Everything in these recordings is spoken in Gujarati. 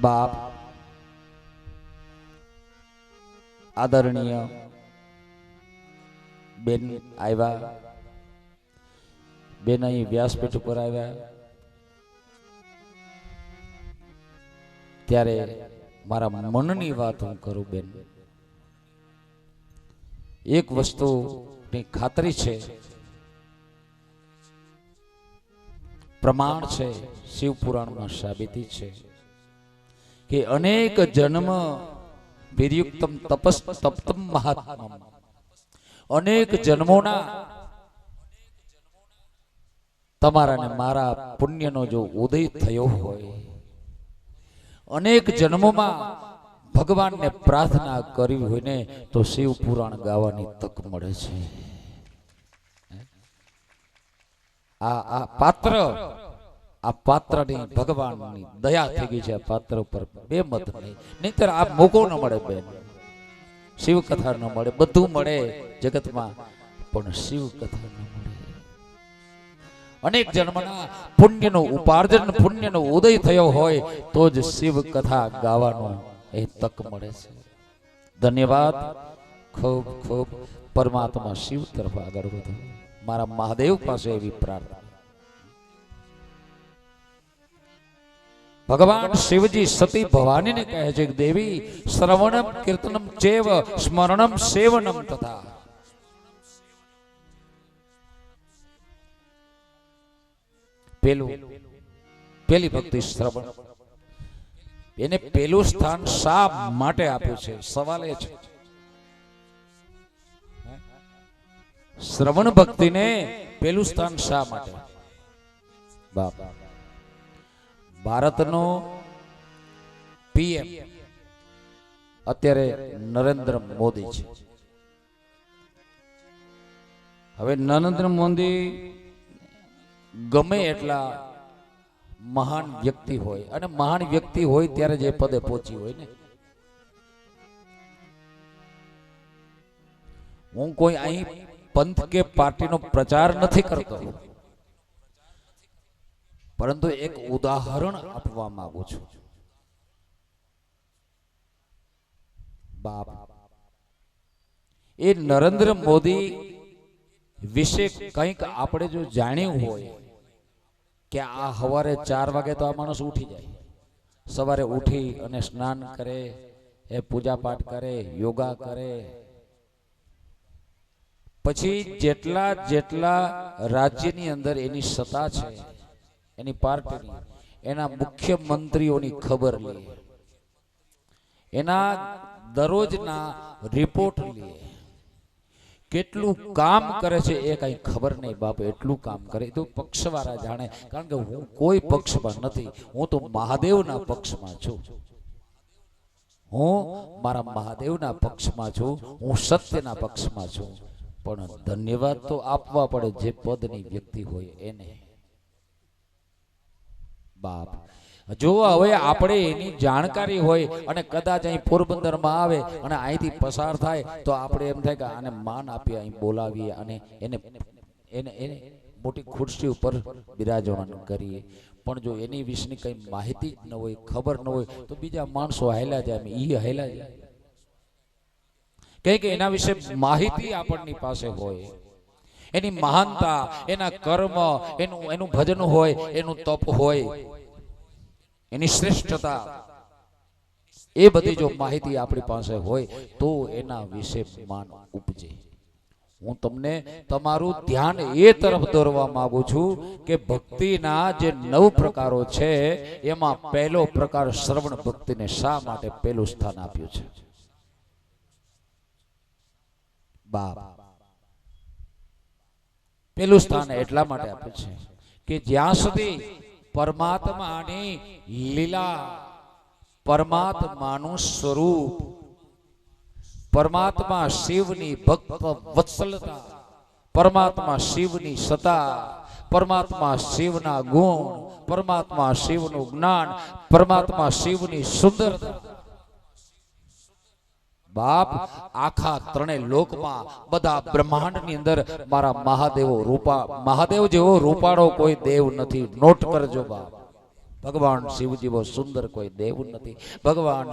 બાપ આદરણીય બેન આવ્યા, બેન અહીં વ્યાસપીઠ ઉપર આવ્યા ત્યારે મારા મનની વાત હું કરું બેન. એક વસ્તુની ખાતરી છે, પ્રમાણ છે, શિવ પુરાણમાં સાબિતી છે કે અનેક જન્મ વિર્યુક્તમ તપસ તપ્તમ મહાત્મમ, અનેક જન્મોના તમારા ને મારા પુણ્યનો જો ઉદય થયો હોય, અનેક જન્મોમાં ભગવાનને પ્રાર્થના કરી હોય ને તો શિવ પુરાણ ગાવાની તક મળે છે. આ પાત્રની ભગવાનની દયા થઈ ગઈ છે. આ પાત્ર ઉપર બે મત નહીં, નહીતર આ મોકો ન મળે બેન. શિવ કથા ન મળે, બધું મળે જગતમાં પણ શિવ કથા ન મળે. અનેક જન્મના પુણ્યનું ઉપાર્જન, પુણ્યનો ઉદય થયો હોય તો જ શિવ કથા ગાવાનો એ તક મળે છે. ધન્યવાદ. ખૂબ ખૂબ પરમાત્મા શિવ તરફ આગળ વધો. મારા મહાદેવ પાસે એવી પ્રાર્થના. ભગવાન શિવજી સતી ભવાનીને કહે છે કે દેવી શ્રવણમ કીર્તનમ ચેવ સ્મરણમ સેવનમ તથા. પેલી ભક્તિ શ્રવણ, એને પેલું સ્થાન શા માટે આપ્યું છે? સવાલ એ છે. શ્રવણ ભક્તિને પેલું સ્થાન શા માટે? બાપ, ભારતનો પીએમ અત્યારે નરેન્દ્ર મોદી છે. હવે નરેન્દ્ર મોદી ગમે એટલા મહાન વ્યક્તિ હોય, અને મહાન વ્યક્તિ હોય ત્યારે જે પદે પહોંચી હોય ને, હું કોઈ અહીં પંથ કે પાર્ટીનો પ્રચાર નથી કરતો, પરંતુ એક ઉદાહરણ આપવા માંગુ છું. બાપ, એ નરેન્દ્ર મોદી વિશે કંઈક આપણે જો જાણ્યું હોય કે આ સવારે 4 વાગે તો આ માણસ ઉઠી જાય, સવારે ઉઠી અને સ્નાન કરે, એ પૂજા પાઠ કરે, યોગા કરે, પછી જેટલા જેટલા રાજ્યની અંદર એની સત્તા છે, એની પાર્ટીની, એના મુખ્યમંત્રીઓની ખબર લે, એના દરરોજના રિપોર્ટ લે, કેટલું કામ કરે છે એ કઈ ખબર નહીં બાપ. એટલું કામ કરે તો પક્ષવાળા જાણે, કારણ કે હું કોઈ પક્ષમાં નથી, હું તો મહાદેવના પક્ષમાં છું. હું મારા મહાદેવના પક્ષમાં છું, હું સત્યના પક્ષમાં છું. પણ ધન્યવાદ તો આપવા પડે જે પદની વ્યક્તિ હોય એને. બાપ, જો હવે આપણે એની જાણકારી હોય અને કદાચ અહીં પોરબંદરમાં આવે અને અહીંથી પસાર થાય તો આપણે એમ થાય કે આને માન આપીએ, અહીં બોલાવીએ અને એને એને એને મોટી ખુરશી ઉપર બિરાજમાન કરીએ. પણ જો એની વિશેની કઈ માહિતી જ ન હોય, ખબર ન હોય, તો બીજા માણસો હાલ્યા જાય, એ હાલ્યા જાય. કે એના વિશે માહિતી આપણની પાસે હોય, એની મહાનતા, એના કર્મ, એનું ભજન હોય, એનું તપ હોય, એની શ્રેષ્ઠતા, એ બધી જો માહિતી આપણી પાસે હોય તો એના વિશે માન ઉપજે. હું તમને તમારું ધ્યાન એ તરફ દોરવા માંગુ છું કે ભક્તિના જે 9 પ્રકારો છે એમાં પહેલો પ્રકાર શ્રવણ ભક્તિને શા માટે પહેલું સ્થાન આપ્યું છે? બાપ, પેલું સ્થાન એટલા માટે આપ્યું છે કે જ્યાં સુધી પરમાત્માની લીલા, પરમાત્માનું સ્વરૂપ, પરમાત્મા શિવની ભક્ત વત્સલતા, પરમાત્મા શિવની સત્તા, પરમાત્મા શિવના ગુણ, પરમાત્મા શિવનું જ્ઞાન, પરમાત્મા શિવની સુંદરતા. બાપ, આખા 3 લોકમાં, બધા બ્રહ્માંડની અંદર મારા મહાદેવ જેવો રૂપાળો કોઈ દેવ નથી. નોટ કરજો બાપ. ભગવાન શિવ જેવો સુંદર કોઈ દેવ નથી. ભગવાન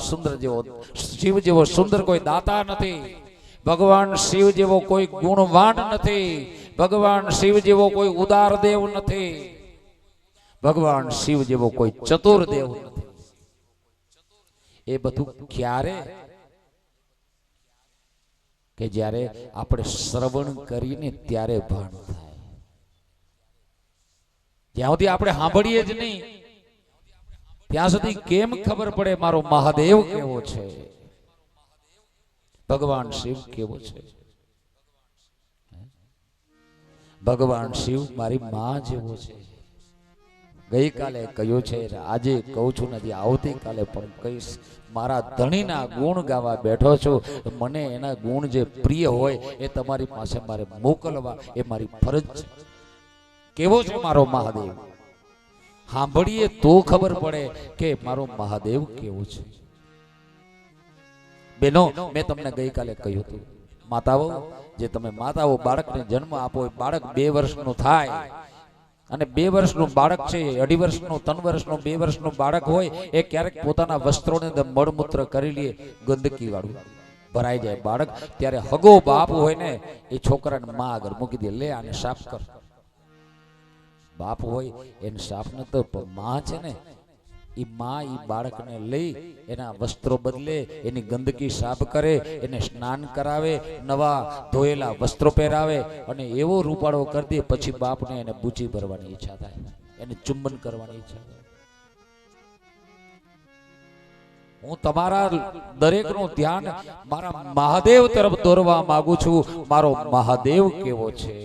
શિવ જેવો સુંદર કોઈ દાતા નથી. ભગવાન શિવ જેવો કોઈ ગુણવાન નથી. ભગવાન શિવ જેવો કોઈ ઉદાર દેવ નથી. ભગવાન શિવ જેવો કોઈ ચતુર દેવ નથી. એ બધું ક્યારે? કે જ્યારે આપણે શ્રવણ કરીને ત્યારે ભાન થાય. જ્યાં સુધી આપણે સાંભળીએ જ નહીં ત્યાં સુધી કેમ ખબર પડે મારો મહાદેવ કેવો છે, ભગવાન શિવ કેવો છે? ભગવાન શિવ મારી માં જેવો છે. ગઈકાલે કહ્યું છે, આજે કહું છું નથી, આવતીકાલે પણ કહીશ. મારા ધણીના ગુણ ગાવા બેઠો છું. મને એના ગુણ જે પ્રિય હોય એ તમારી પાસે મારે મોકલવા એ મારી ફરજ છે. કેવો છે મારો મહાદેવ? સાંભળીએ તો ખબર પડે કે મારો મહાદેવ કેવો છે. બેનો, મેં તમને ગઈકાલે કહ્યું હતું, માતાઓ જે તમે માતાઓ બાળકને જન્મ આપો, બાળક 2 વર્ષનું થાય અને 2 વર્ષનું બાળક છે, 2.5 વર્ષનું, 3 વર્ષનું, 2 વર્ષનું બાળક હોય એ ક્યારેક પોતાના વસ્ત્રોને મળમૂત્ર કરી લે, ગંદકી વાળું ભરાઈ જાય બાળક, ત્યારે હગો બાપ હોય ને એ છોકરાને માં આગળ મૂકી દે, લે આને સાફ કર. બાપ હોય એને સાફ ન તો માં છે ને એ માં એ બાળકને લઈ એના વસ્ત્રો બદલે, એની ગંદકી સાફ કરે, એને સ્નાન કરાવે, નવા ધોયેલા વસ્ત્રો પહેરાવે અને એવો રૂપાળો કરી દે. પછી બાપને એને બૂચી ભરવાની ઈચ્છા થાય, એને ચુંબન કરવાની ઈચ્છા થાય. હું તમારા દરેકનું ધ્યાન મારા મહાદેવ તરફ દોરવા માંગુ છું. મારો મહાદેવ કેવો છે?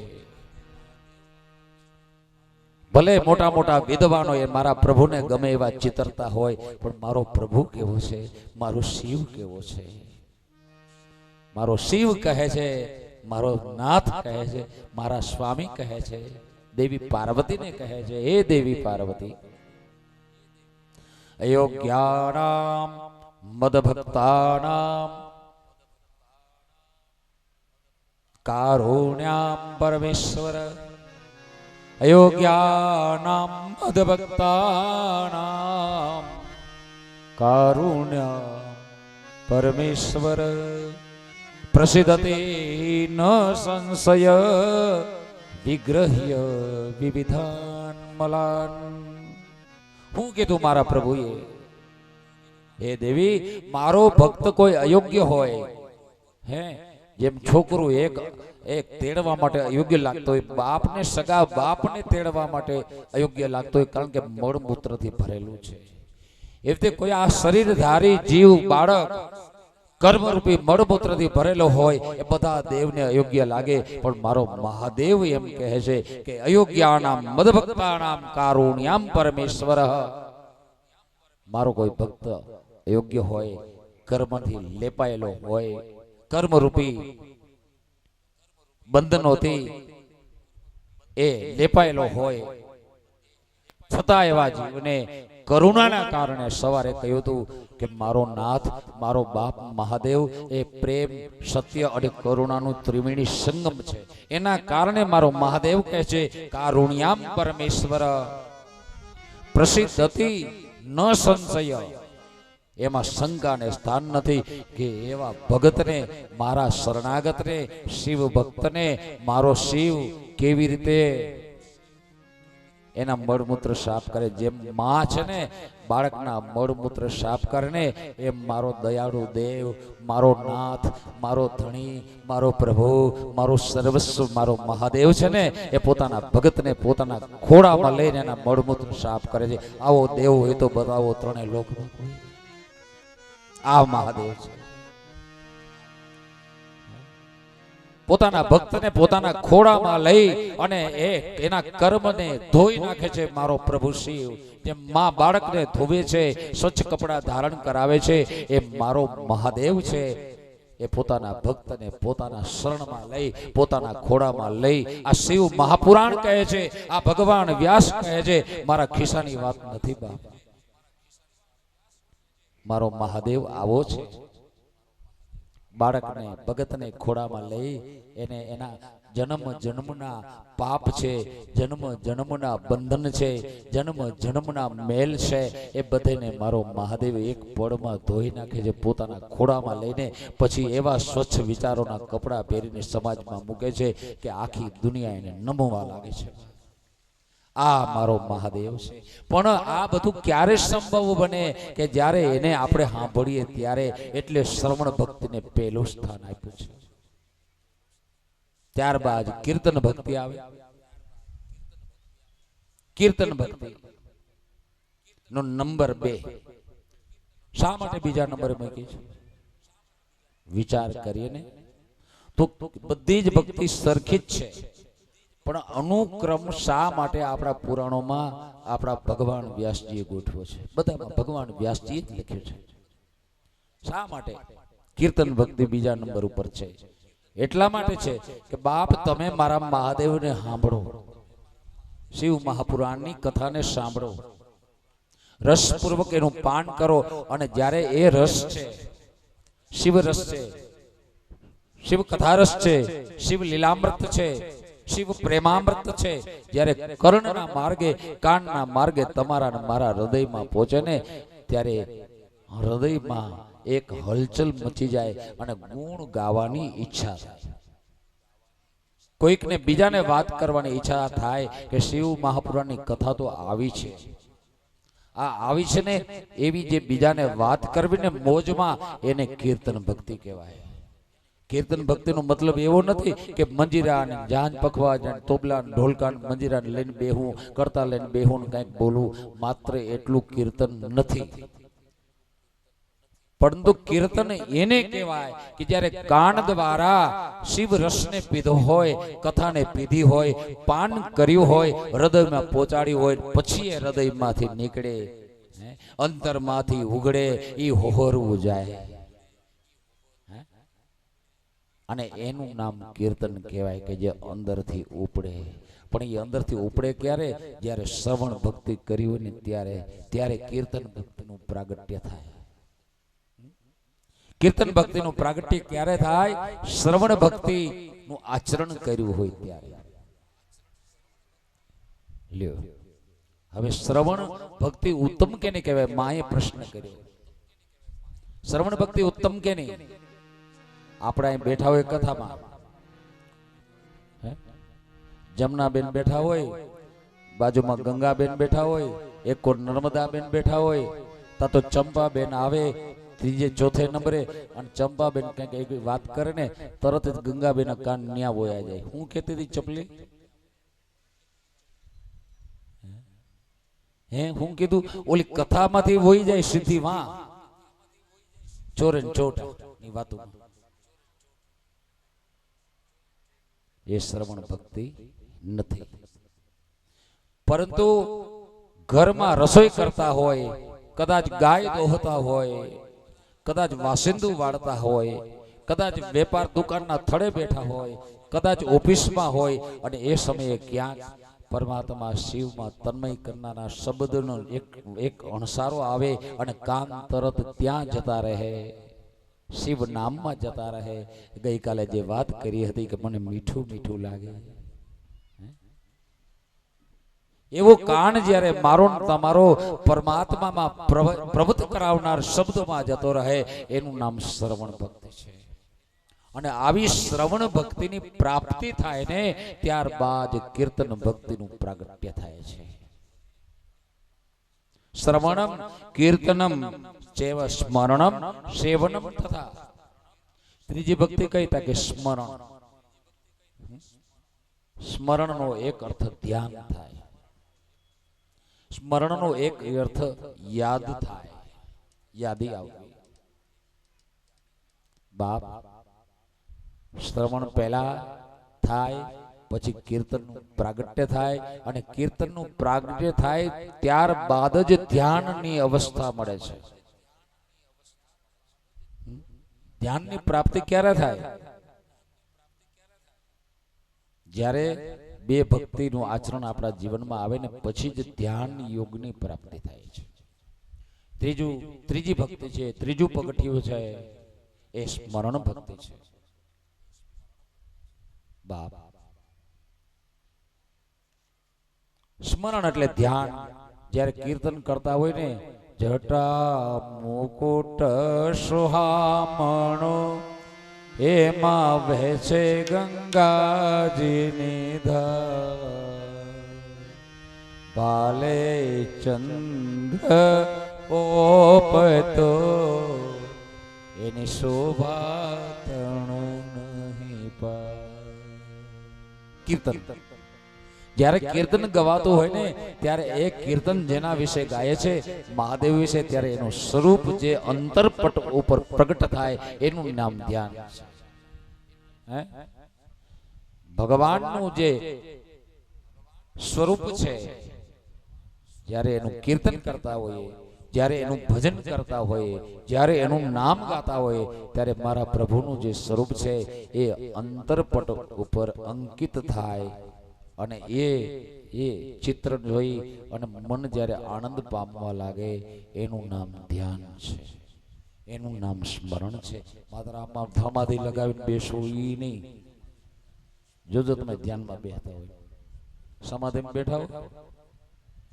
ભલે મોટા મોટા વિદ્વાનો એ મારા પ્રભુને ગમે એવા ચિતરતા હોય, પણ મારો પ્રભુ કેવો છે? મારો શિવ કેવો છે? મારો શિવ કહે છે, મારો નાથ કહે છે, મારા સ્વામી કહે છે, દેવી પાર્વતીને કહે છે, હે દેવી પાર્વતી, અયોગ્યાનામ મદભક્તાનામ કારુણ્યામ પરમેશ્વર, અયોગ્યાનામ મદભક્તાનામ કારુણ્ય પરમેશ્વર, પ્રસિદ્ધતે ન સંશય વિગ્રહ્ય વિવિધાન મલાન. હું કીધું મારા પ્રભુએ, હે દેવી, મારો ભક્ત કોઈ અયોગ્ય હોય, હે જેમ છોકરું એક તેડવા માટે અયોગ્ય લાગતો હોય, બાપને સગા બાપને તેડવા માટે અયોગ્ય લાગતો હોય, કારણ કે મળમૂત્રથી ભરેલું છે. એ રીતે કોઈ આ શરીરધારી જીવ બાળક કર્મરૂપી મળમૂત્રથી ભરેલો હોય એ બધા દેવને અયોગ્ય લાગે. પણ મારો મહાદેવ એમ કહે છે કે અયોગ્યાનામ મદભક્તાનામ કારુણ્યામ પરમેશ્વર. મારો કોઈ ભક્ત અયોગ્ય હોય, કર્મથી લેપાયેલો હોય, કર્મરૂપી બંધનોથી એ લેપાયેલો હોય, છતાં એવા જીવને કરુણાના કારણે સવારે કહ્યું હતું કે મારો નાથ, મારો બાપ મહાદેવ એ પ્રેમ, સત્ય અને કરુણાનું ત્રિવેણી સંગમ છે. એના કારણે મારો મહાદેવ કહે છે કારુણ્યામ પરમેશ્વર, પ્રસિદ્ધતિ ન સંશય. એમાં શંકાને સ્થાન નથી કે એવા ભગતને, મારા શરણાગતને, શિવ ભક્તને મારો શિવ કેવી રીતે એના મળમૂત્ર સાફ કરે. જેમ માં છે ને બાળકના મળમૂત્ર સાફ કરે ને, એમ મારો દયાળુ દેવ, મારો નાથ, મારો ધણી, મારો પ્રભુ, મારો સર્વસ્વ, મારો મહાદેવ છે ને એ પોતાના ભગતને પોતાના ખોળામાં લઈને એના મળમૂત્ર સાફ કરે છે. આવો દેવ હોય તો બતાવો ત્રણેય લોકમાં કોઈ. આ મહાદેવ છે. પોતાના ભક્તને પોતાના ખોળામાં લઈ અને એના કર્મને ધોઈ નાખે છે મારો પ્રભુ શિવ. જેમ માં બાળકને ધોવે છે, સ્વચ્છ કપડા ધારણ કરાવે છે, એ મારો મહાદેવ છે. એ પોતાના ભક્તને પોતાના શરણમાં લઈ, પોતાના ખોળામાં લઈ. આ શિવ મહાપુરાણ કહે છે, આ ભગવાન વ્યાસ કહે છે, મારા ખિસ્સાની વાત નથી બાપ. મારો મહાદેવ આવો છે. બાળકને ભગતને ખોળામાં લઈ એને એના જન્મ જન્મના પાપ છે, જન્મ જન્મના બંધન છે, જન્મ જન્મના મેલ છે, એ બધાને મારો મહાદેવ એક પળમાં ધોઈ નાખે છે, પોતાના ખોળામાં લઈને પછી એવા સ્વચ્છ વિચારોના કપડાં પહેરીને સમાજમાં મૂકે છે કે આખી દુનિયા એને નમવા લાગે છે. આ મારો મહાદેવ છે. પણ આ બધું ક્યારે સંભવ બને કે જ્યારે એને આપણે સાંભળીએ ત્યારે. એટલે શ્રવણ ભક્તિને પહેલું સ્થાન આપ્યું છે. ત્યારબાદ કીર્તન ભક્તિ આવે. કીર્તન ભક્તિ નો નંબર 2. શા માટે બીજા નંબરે મૂકી છે? વિચાર કરીએ ને તો બધી જ ભક્તિ સરખી જ છે, પણ અનુક્રમ શા માટે આપણા પુરાણોમાં આપણા ભગવાન વ્યાસજીએ ગોઠવ્યો છે? બધામાં ભગવાન વ્યાસજીએ જ લખ્યું છે. શા માટે કીર્તન ભક્તિ બીજા નંબર ઉપર છે? એટલા માટે છે કે બાપ તમે મારા મહાદેવને સાંભળો, શિવ મહાપુરાણની કથાને સાંભળો, રસપૂર્વક એનું પાન કરો. અને જ્યારે એ રસ છે, શિવ રસ છે, શિવ કથા રસ છે, શિવ લીલામૃત છે, શિવ પ્રેમામૃત છે, જ્યારે કર્ણના માર્ગે કાનના માર્ગે તમારા ને મારા હૃદયમાં પહોંચે ને ત્યારે હૃદયમાં એક હલચલ મચી જાય અને ગુણ ગાવાની ઈચ્છા થાય. કોઈકને બીજાને વાત કરવાની ઈચ્છા થાય કે શિવ મહાપુરાણની કથા તો આવી છે, આ આવી છે ને, એવી જે બીજાને વાત કરવી ને મોજમાં, એને કીર્તન ભક્તિ કહેવાય. કીર્તન ભક્તિનો મતલબ એવો નથી કે મંજીરા ને જાન પખવા તોબલા ઢોલકા મંજીરા લઈને બેહું, કરતા લઈને બેહું, કંઈક બોલવું, માત્ર એટલું કીર્તન નથી. પરંતુ કીર્તન એને કહેવાય કે જ્યારે કાન દ્વારા શિવ રસને પીધો હોય, કથાને પીધી હોય, પાન કર્યું હોય, હૃદયમાં પહોંચાડ્યું હોય, પછી એ હૃદયમાંથી નીકળે, અંતરમાંથી ઉગડે, એ હોહરવું જાય, અને એનું નામ કીર્તન કહેવાય કે જે અંદરથી ઉપડે. પણ એ અંદરથી ઉપડે ક્યારે? જ્યારે શ્રવણ ભક્તિ કરી હોય ને ત્યારે. ત્યારે કીર્તન ભક્તિનું પ્રાગટ્ય થાય. કીર્તન ભક્તિનું પ્રાગટ્ય ક્યારે થાય? શ્રવણ ભક્તિનું આચરણ કર્યું હોય ત્યારે. લ્યો, હવે શ્રવણ ભક્તિ ઉત્તમ કેને કહેવાય? માએ પ્રશ્ન કર્યો, શ્રવણ ભક્તિ ઉત્તમ કે નહીં? આપણે અહીં બેઠા હોય કથામાં, જમનાબેન બેઠા હોય, બાજુમાં ગંગાબેન બેઠા હોય, એક કોર નર્મદાબેન બેઠા હોય, તા તો ચંપાબેન આવે ત્રીજે ચોથે નંબરે, અને ચંપાબેન કંઈક એવી વાત કરે ને તરત જ ગંગાબેન કાન ન્યા બોયા જાય. હું કહેતી હતી ચપલી? હું કીધું? ઓલી કથામાંથી વહી જાય સીધી વાં ચોરે ચોટ ની વાતો. એ શ્રવણ ભક્તિ નથી. પરંતુ ઘરમાં રસોઈ કરતા હોય, કદાચ ગાય દોહતા હોય, કદાચ વાસિંદુ વાળતા હોય, કદાચ વેપાર દુકાનના થડે બેઠા હોય, કદાચ ઓફિસમાં હોય, અને એ સમયે ક્યાંક પરમાત્મા શિવમાં તન્મય કરનારા શબ્દનો એક અણસારો આવે અને કાન તરત ત્યાં જતા રહે, શિવ નામમાં જતા રહે. ગઈકાલે જે વાત કરી હતી કે મને મીઠું મીઠું લાગે, એવો કાન જ્યારે મારો તમારો પરમાત્મામાં પ્રવૃત્ત કરાવનાર શબ્દમાં જતો રહે, એનું નામ શ્રવણ ભક્તિ છે. અને આવી શ્રવણ ભક્તિની પ્રાપ્તિ થાય ને ત્યારબાદ કીર્તન ભક્તિનું પ્રાગટ્ય થાય છે. શ્રવણમ કીર્તનમ ચેવ સ્મરણમ સેવનમ તથા. ત્રીજી ભક્તિ કઈ તા કે સ્મરણ. સ્મરણનો એક અર્થ ધ્યાન થાય, સ્મરણનો એક અર્થ યાદ થાય, યાદી આવવી. બાપ, શ્રવણ પહેલા થાય, પછી કીર્તનનું પ્રાગટ્ય થાય, અને કીર્તનનું પ્રાગટ્ય થાય ત્યારબાદ જ ધ્યાનની અવસ્થા મળે છે. ધ્યાનની પ્રાપ્તિ ક્યારે થાય? જ્યારે બે ભક્તિનું આચરણ આપણા જીવનમાં આવે ને પછી જ ધ્યાન યોગની પ્રાપ્તિ થાય છે. ત્રીજી ભક્તિ છે, ત્રીજું પગથિયું છે, એ સ્મરણ ભક્તિ છે. બાપ, સ્મરણ એટલે ધ્યાન. જ્યારે કીર્તન કરતા હોય ને, જટા મુકુટ સુહામણો એમાં વહેશે ગંગાજીની ધાર, ભાલે ચંદ્ર ઓપતો એની શોભા તણ નહીં પાર. કીર્તન જ્યારે કીર્તન ગવાતું હોય ને, ત્યારે એ કીર્તન જેના વિશે ગાય છે, મહાદેવ વિશે, ત્યારે એનું સ્વરૂપ જે અંતરપટ ઉપર પ્રગટ થાય એનું નામ ધ્યાન છે. ભગવાનનું જે સ્વરૂપ છે, જ્યારે એનું કીર્તન કરતા હોઈએ, જ્યારે એનું ભજન કરતા હોઈએ, જ્યારે એનું નામ ગાતા હોઈએ, ત્યારે મારા પ્રભુનું જે સ્વરૂપ છે એ અંતરપટ ઉપર અંકિત થાય. અને એ ચિત્ર જોઈ અને મન જ્યારે આનંદ પામવા લાગે, એનું નામ ધ્યાન છે, એનું નામ સ્મરણ છે. માત્ર આમાં ધમાધી લગાવીને બેસવું એ નહીં. જોજો તમે ધ્યાનમાં બેઠા હોય, સમાધિમાં બેઠા હોય,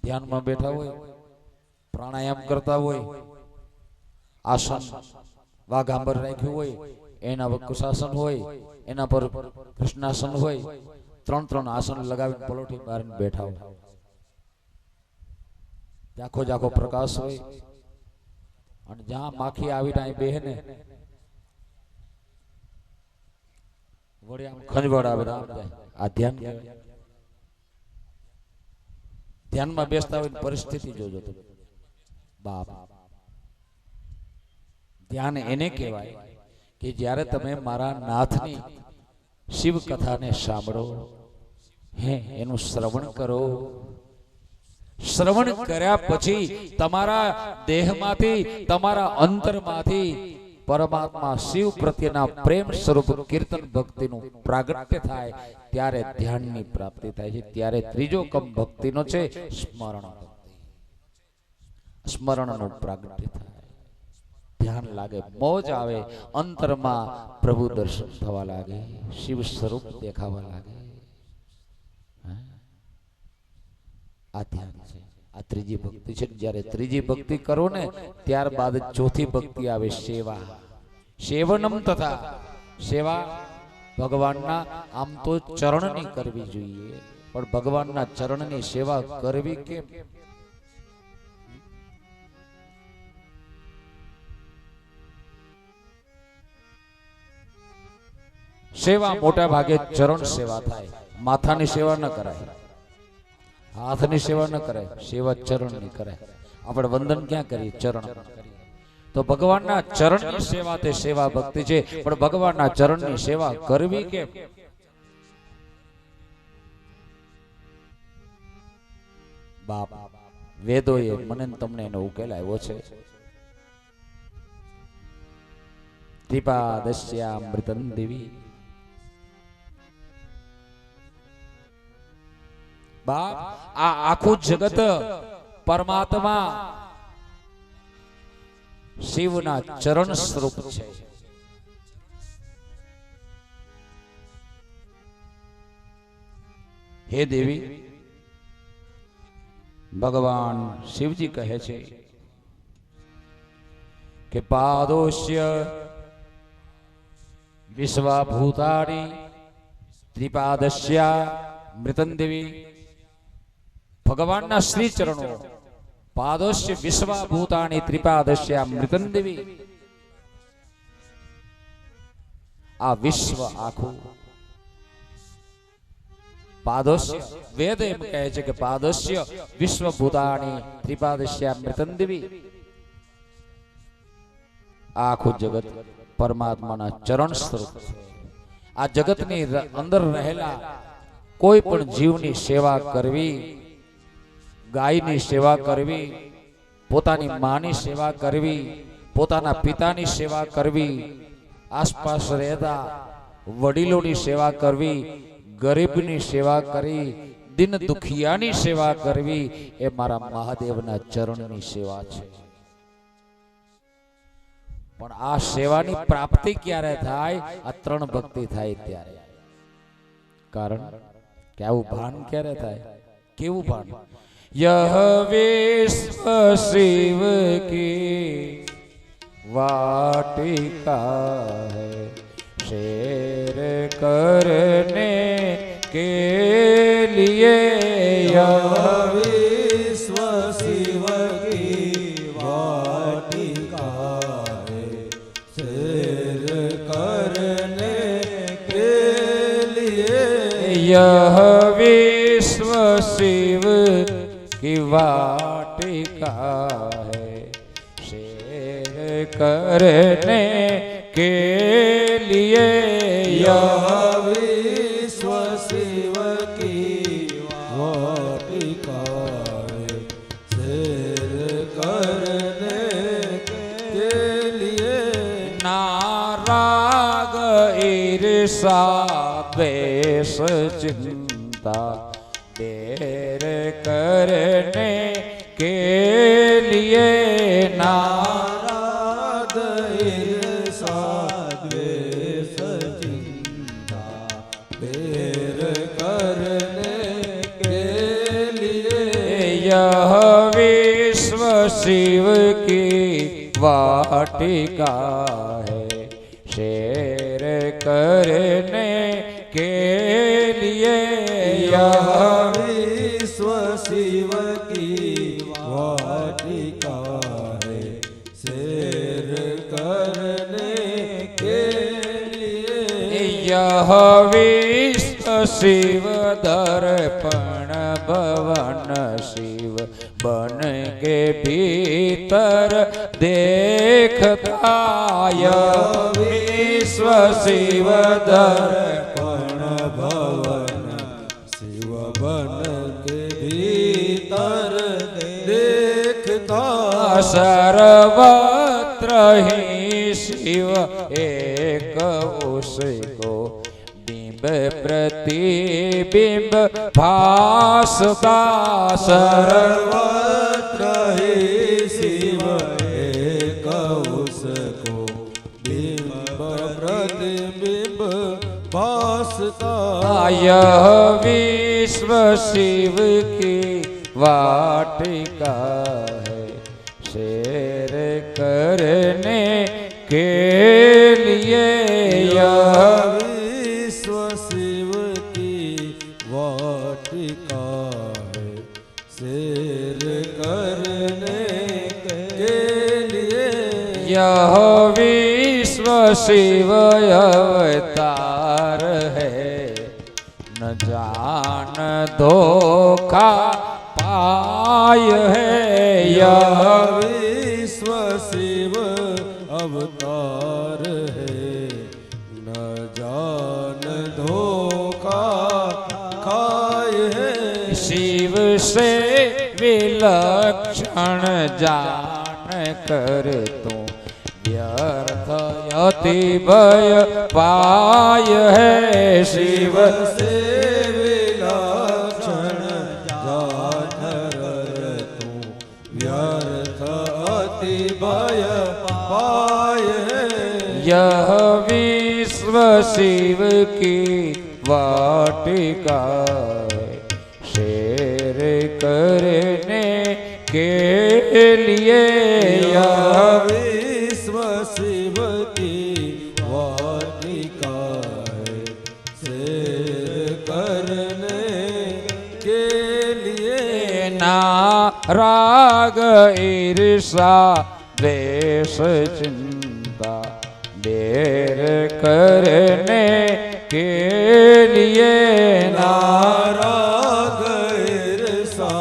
ધ્યાનમાં બેઠા હોય, પ્રાણાયામ કરતા હોય, આસન વાઘાંબર રાખ્યું હોય, એના પર કુશાસન હોય, એના પર કૃષ્ણાસન હોય, ત્રણ આસન લગાવીને પલોઠી મારીને બેઠા હોય, જાખો જાખો પ્રકાશ હોય, અને જ્યાં માખી આવીને અહીં બેહે ને, વળી આમ ખંજવાળ આવે, આ ધ્યાન કહેવાય. ધ્યાનમાં બેસતા હોય પરિસ્થિતિ જોજો તમે બાપ. ધ્યાન એને કહેવાય કે જ્યારે તમે મારા નાથની શિવ કથાને સાંભળો, એનું શ્રવણ કરો. શ્રવણ કર્યા પછી તમારા દેહમાંથી, તમારા અંતરમાંથી પરમાત્મા શિવ પ્રત્યેના પ્રેમ સ્વરૂપ કીર્તન ભક્તિનું પ્રાગટ્ય થાય, ત્યારે ધ્યાનની પ્રાપ્તિ થાય છે. ત્યારે ત્રીજો કમ ભક્તિનો છે સ્મરણ ભક્તિ. સ્મરણનું પ્રાગટ્ય થાય, ધ્યાન લાગે, મોજ આવે, અંતરમાં પ્રભુ દર્શન થવા લાગે, શિવ સ્વરૂપ દેખાવા લાગે. આ ધ્યાન છે, આ ત્રીજી ભક્તિ છે. જ્યારે ત્રીજી ભક્તિ કરો ને, ત્યારબાદ ચોથી ભક્તિ આવે સેવા. સેવનમ તથા સેવા ભગવાનના આમ તો ચરણની કરવી જોઈએ, પણ ભગવાનના ચરણની સેવા કરવી કેમ? સેવા મોટા ભાગે ચરણ સેવા થાય, માથાની સેવા ન કરાય, હાથની સેવા ન કરાય, સેવા ચરણની કરાય. આપણે વંદન ક્યાં કરીએ? ચરણ. તો ભગવાનના ચરણની સેવા તે સેવા ભક્તિ છે, પણ ભગવાનના ચરણની સેવા કરવી કેમ? બાપ, વેદોએ મને તમને એનો ઉકેલ આવ્યો છે. ત્રિપાદસ્યામૃતં દેવી. બાપ, આ આખું જગત પરમાત્મા શિવના ચરણ સ્વરૂપ છે. હે દેવી, ભગવાન શિવજી કહે છે કે પાદોસ્ય વિશ્વભૂતાની ત્રિપાદસ્યા મૃતં દેવી. ભગવાનના શ્રી ચરણો, પાદોસ્ય વિશ્વભૂતાની ત્રિપાદસ્યા મૃતં દેવી. આ વિશ્વ આખું પાદોસ્ય, વેદ એમ કહે છે કે પાદોસ્ય વિશ્વભૂતાની ત્રિપાદસ્યા મૃતં દેવી. આખું જગત પરમાત્માના ચરણ સ્વરૂપ છે. આ જગતની અંદર રહેલા કોઈ પણ જીવની સેવા કરવી, ગાયની સેવા કરવી, પોતાની માની સેવા કરવી, પોતાના પિતાની સેવા કરવી, આસપાસ રહેતા વડીલોની સેવા કરવી, ગરીબની સેવા કરી, દિન દુખિયાની સેવા કરવી, એ મારા મહાદેવના ચરણની સેવા છે. પણ આ સેવાની પ્રાપ્તિ ક્યારે થાય? આ ત્રણ ભક્તિ થાય ત્યારે. કારણ કે આવું ભાન ક્યારે થાય? केवू भान यह विश्व शिव की वाटिका है, शेर करने के लिए यह विश्व शिव की वाटिका है, शेर करने के लिए यह विश्व शिव की वाटिका है, शेर करने के लिए यह विश्व शिव की वाटिका है, शेर करने के लिए नाराग ईर्षा द्वेष चिंता देर करने के लिए नाराग ईर्षा द्वेष चिंता देर करने के लिए यह विश्व शिव की वाटिका है, शेर करने के लिए यह विश्व शिव की वाटिका है, शेर करने के लिए यह विश्व शिव दर्पण भवन शिव बन के भीतर देखता, यह विश्व शिव दर्पण भवन शिव बन के भीतर देखता, सर्वत्र ही शिव एक उसको बिंब प्रतिबिंब भासता, सर्वत्र ही शिव एक उसको बिंब प्रतिबिंब भासता, यह विश्व शिव की वाटिका है, शेर करने के लिए यह विश्व शिव की वाटिका है, शेर करने के लिए यह विश्व शिव अवतार है, न जान धोखा पाय है, यह विश्व शिव अवतार है, न जान धोखा खाय है, शिव से विलक्षण जान कर तू व्यर्थ अति भय पाय है, शिव से विलक्षण जान कर तू व्यर्थ अति भय पाय है, यह विश्व शिव की वाटिका है, शेर करने के लिए यह विश्व शिव की वाटिका है, शेर करने के लिए नाराग ईर्षा द्वेष चिंता देर करने के लिए नाराग ईर्षा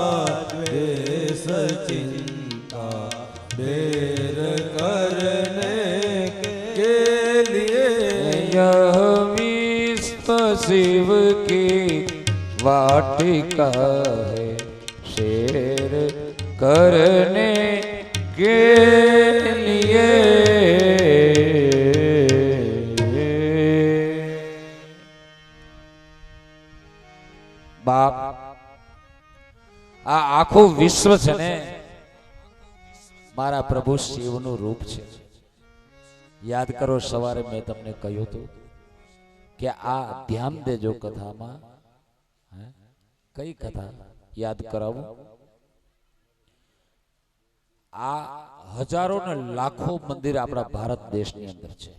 द्वेष चिंता देर करने के लिए यह विश्व शिव की वाटिका है, शेर करने के लिए બાપ આ આખું વિશ્વ છે ને મારા પ્રભુ શિવનું રૂપ છે. યાદ કરો સવારે મેં તમને કહ્યું હતું કે આ ધ્યાન દેજો કથામાં. કઈ કથા? યાદ કરાવું. આ હજારો ને લાખો મંદિર આપણા ભારત દેશની અંદર છે.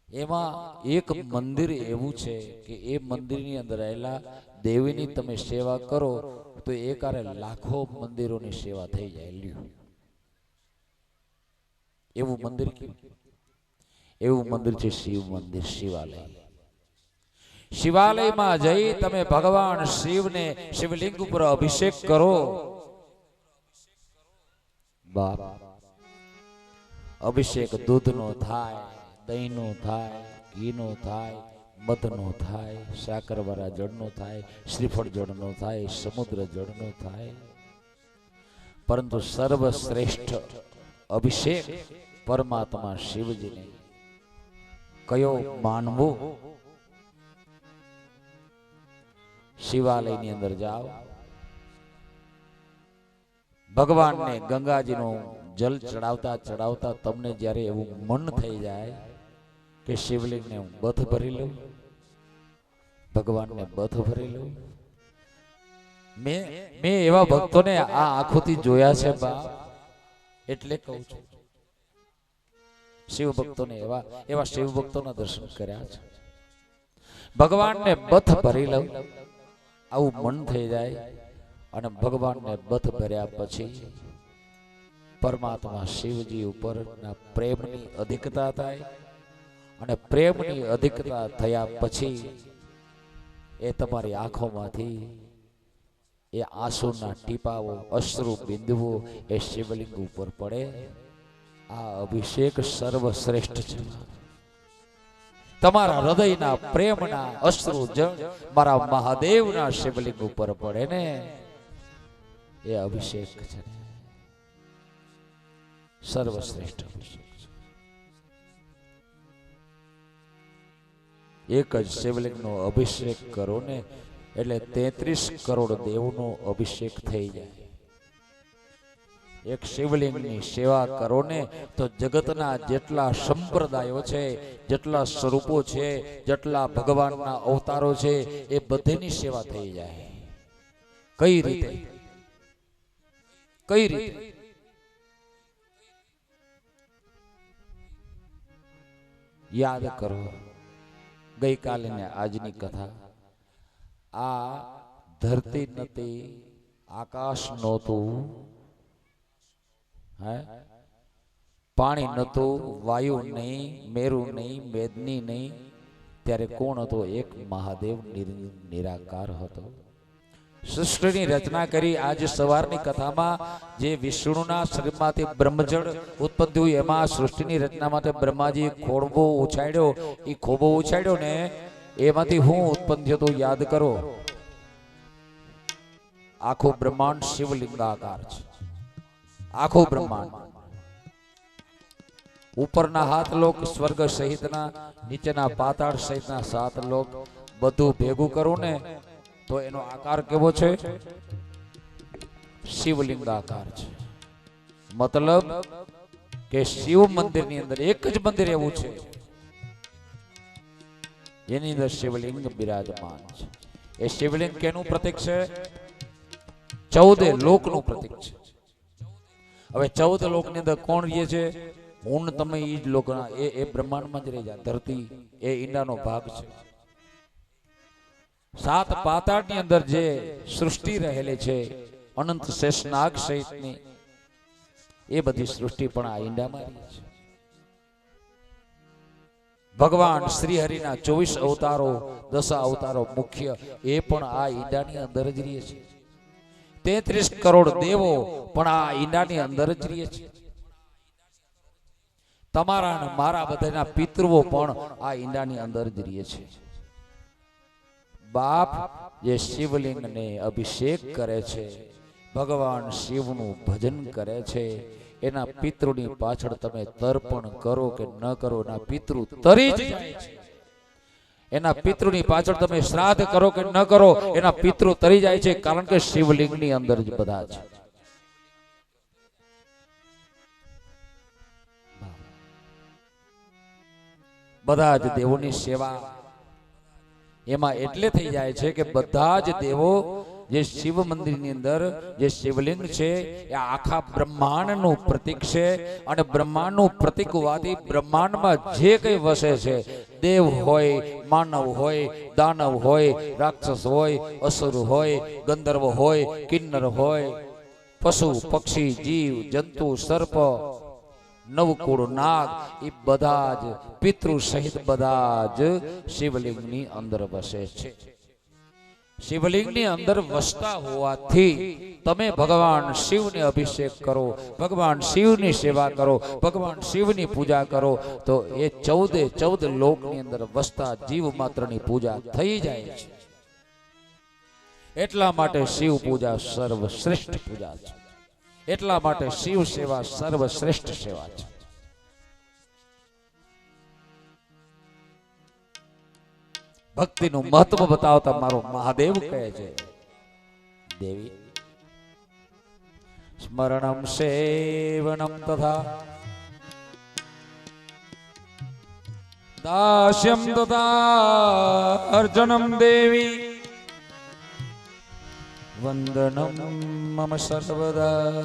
એમાં એક મંદિર એવું છે કે એ મંદિરની અંદર રહેલા દેવીની તમે સેવા કરો તો એકારે લાખો મંદિરોની સેવા થઈ જાય. લ્યો, એવું મંદિર એવું મંદિર છે શિવ મંદિર, શિવાલય. શિવાલયમાં જઈ તમે ભગવાન શિવને શિવલિંગ ઉપર અભિષેક કરો. બાપ, અભિષેક દૂધનો થાય, દહીંનો થાય, ઘીનો થાય, મધનો થાય, સાકરવાળા જળનો થાય, શ્રીફળ જળનો થાય, સમુદ્ર જળનો થાય. પરંતુ સર્વશ્રેષ્ઠ અભિષેક પરમાત્મા શિવજીને કયો માનવો? શિવાલયની અંદર જાઓ, ભગવાનને ગંગાજીનું જલ ચડાવતા ચડાવતા તમને જ્યારે એવું મન થઈ જાય કે શિવલિંગને હું બથ ભરી લઉં, ભગવાનને બથ ભરી લઉં. મેં એવા ભક્તોને આ આંખોથી જોયા છે બા, એટલે કહું છું. શિવ ભક્તોને એવા શિવ ભક્તોના દર્શન કર્યા છે. ભગવાનને બથ ભરી લઉં આવું મન થઈ જાય, અને ભગવાનને બથ ભર્યા પછી પરમાત્મા શિવજી ઉપરના પ્રેમની અધિકતા થાય, અને પ્રેમની અધિકતા થયા પછી એ તમારી આંખોમાંથી એ આંસુના ટીપાઓ, અશ્રુ બિંદુઓ એ શિવલિંગ ઉપર પડે. આ અભિષેક સર્વશ્રેષ્ઠ છે. તમારા હૃદયના પ્રેમના અશ્રુ જળ મારા મહાદેવના શિવલિંગ ઉપર પડે ને, એ અભિષેક છે, સર્વશ્રેષ્ઠ અભિષેક છે. એક જ શિવલિંગનો અભિષેક કરો ને એટલે 33 કરોડ દેવનો અભિષેક થઈ જાય. એક શિવલિંગની સેવા કરો ને તો જગતના જેટલા સંપ્રદાયો છે, જેટલા સ્વરૂપો છે, જેટલા ભગવાનના અવતારો છે, એ બધેની સેવા થઈ જાય. કઈ રીતે? કઈ રીતે? યાદ કરો ગઈકાલે ને આજની કથા. આ ધરતી નથી, આકાશ નહોતું, પાણી નહોતું, વાયુ નહીં, મેરુ નહીં, મેદની નહીં, ત્યારે કોણ હતો? એક મહાદેવ નિરાકાર હતો. સૃષ્ટિની રચના કરી. આજે સવારની કથામાં જે વિષ્ણુના શરીરમાંથી બ્રહ્મજળ ઉત્પન્ન થયું, એમાં સૃષ્ટિની રચના માટે બ્રહ્માજી ખોબો ઉછાળ્યો. એ ખોબો ઉછાળ્યો ને એમાંથી હું ઉત્પન્ન થયો તો યાદ કરો. આખું બ્રહ્માંડ શિવલિંગાકાર છે. આખું બ્રહ્માંડ, ઉપરના 7 લોક, સ્વર્ગ સહિતના, નીચેના પાતાળ સહિતના 7 લોક, બધું ભેગું કરું ને તો એનો આકાર કેવો છે? શિવલિંગાકાર છે. મતલબ કે શિવ મંદિરની અંદર એક જ મંદિર એવું છે એની અંદર શિવલિંગ બિરાજમાન છે. એ શિવલિંગ કેનું પ્રતીક છે? 14 લોકનું પ્રતીક છે. હવે 14 લોકની અંદર કોણ રહે છે? હું તમે એ જ લોકના, એ બ્રહ્માંડમાં જ રહી જાય. ધરતી એ ઈંડાનો ભાગ છે. 7 પાતાળની અંદર જે સૃષ્ટિ રહેલી છે, અનંત શેષનાગ સહિતની, એ બધી સૃષ્ટિ પણ આ ઈંડામાં રહી છે. ભગવાન શ્રી હરિના 24 અવતારો, 10 અવતારો મુખ્ય, એ પણ આ ઈંડાની અંદર જ રહે છે. 33 કરોડ દેવો પણ આ ઈંડાની અંદર જ રહે છે. તમારા અને મારા બધાના પિતૃઓ પણ આ ઈંડાની અંદર જ રહે છે. બાપ જે શિવલિંગને અભિષેક કરે છે, ભગવાન શિવનું ભજન કરે છે, એના પિતૃની પાછળ તમે તર્પણ કરો કે ન કરો, એના પિતૃ તરી જ જાય છે. એના પિતૃની પાછળ તમે શ્રાદ્ધ કરો કે ન કરો, એના પિતૃ તરી જાય છે. કારણ કે શિવલિંગની અંદર જ બધા છે. બધા જ દેવોની સેવા એમાં એટલે થઈ જાય છે કે બધા જ દેવો જે શિવ મંદિરની અંદર જે શિવલિંગ છે એ આખા બ્રહ્માંડનું પ્રતીક છે અને બ્રહ્માંડનું પ્રતીક હોવાથી બ્રહ્માંડમાં જે કંઈ વસે છે, દેવ હોય, માનવ હોય, દાનવ હોય, રાક્ષસ હોય, અસુર હોય, ગંધર્વ હોય, કિન્નર હોય, પશુ પક્ષી જીવ જંતુ સર્પ નવકુળ નાગ, એ બધા જ પિતૃ સહિત બધા જ શિવલિંગની અંદર વસે છે. શિવલિંગની અંદર વસતા હોવાથી તમે ભગવાન શિવને અભિષેક કરો, ભગવાન શિવની સેવા કરો, ભગવાન શિવની પૂજા કરો તો એ 14 લોકની અંદર વસતા જીવ માત્રની પૂજા થઈ જાય છે. એટલા માટે શિવ પૂજા સર્વશ્રેષ્ઠ પૂજા છે. એટલા માટે શિવ સેવા સર્વશ્રેષ્ઠ સેવા છે. ભક્તિનું મહત્વ બતાવતા મારો મહાદેવ કહે છે, દેવી સ્મરણમ સેવનમ તથા દાસ્યમ તથા અર્ચનમ દેવી વંદનમ મમ સર્વદા.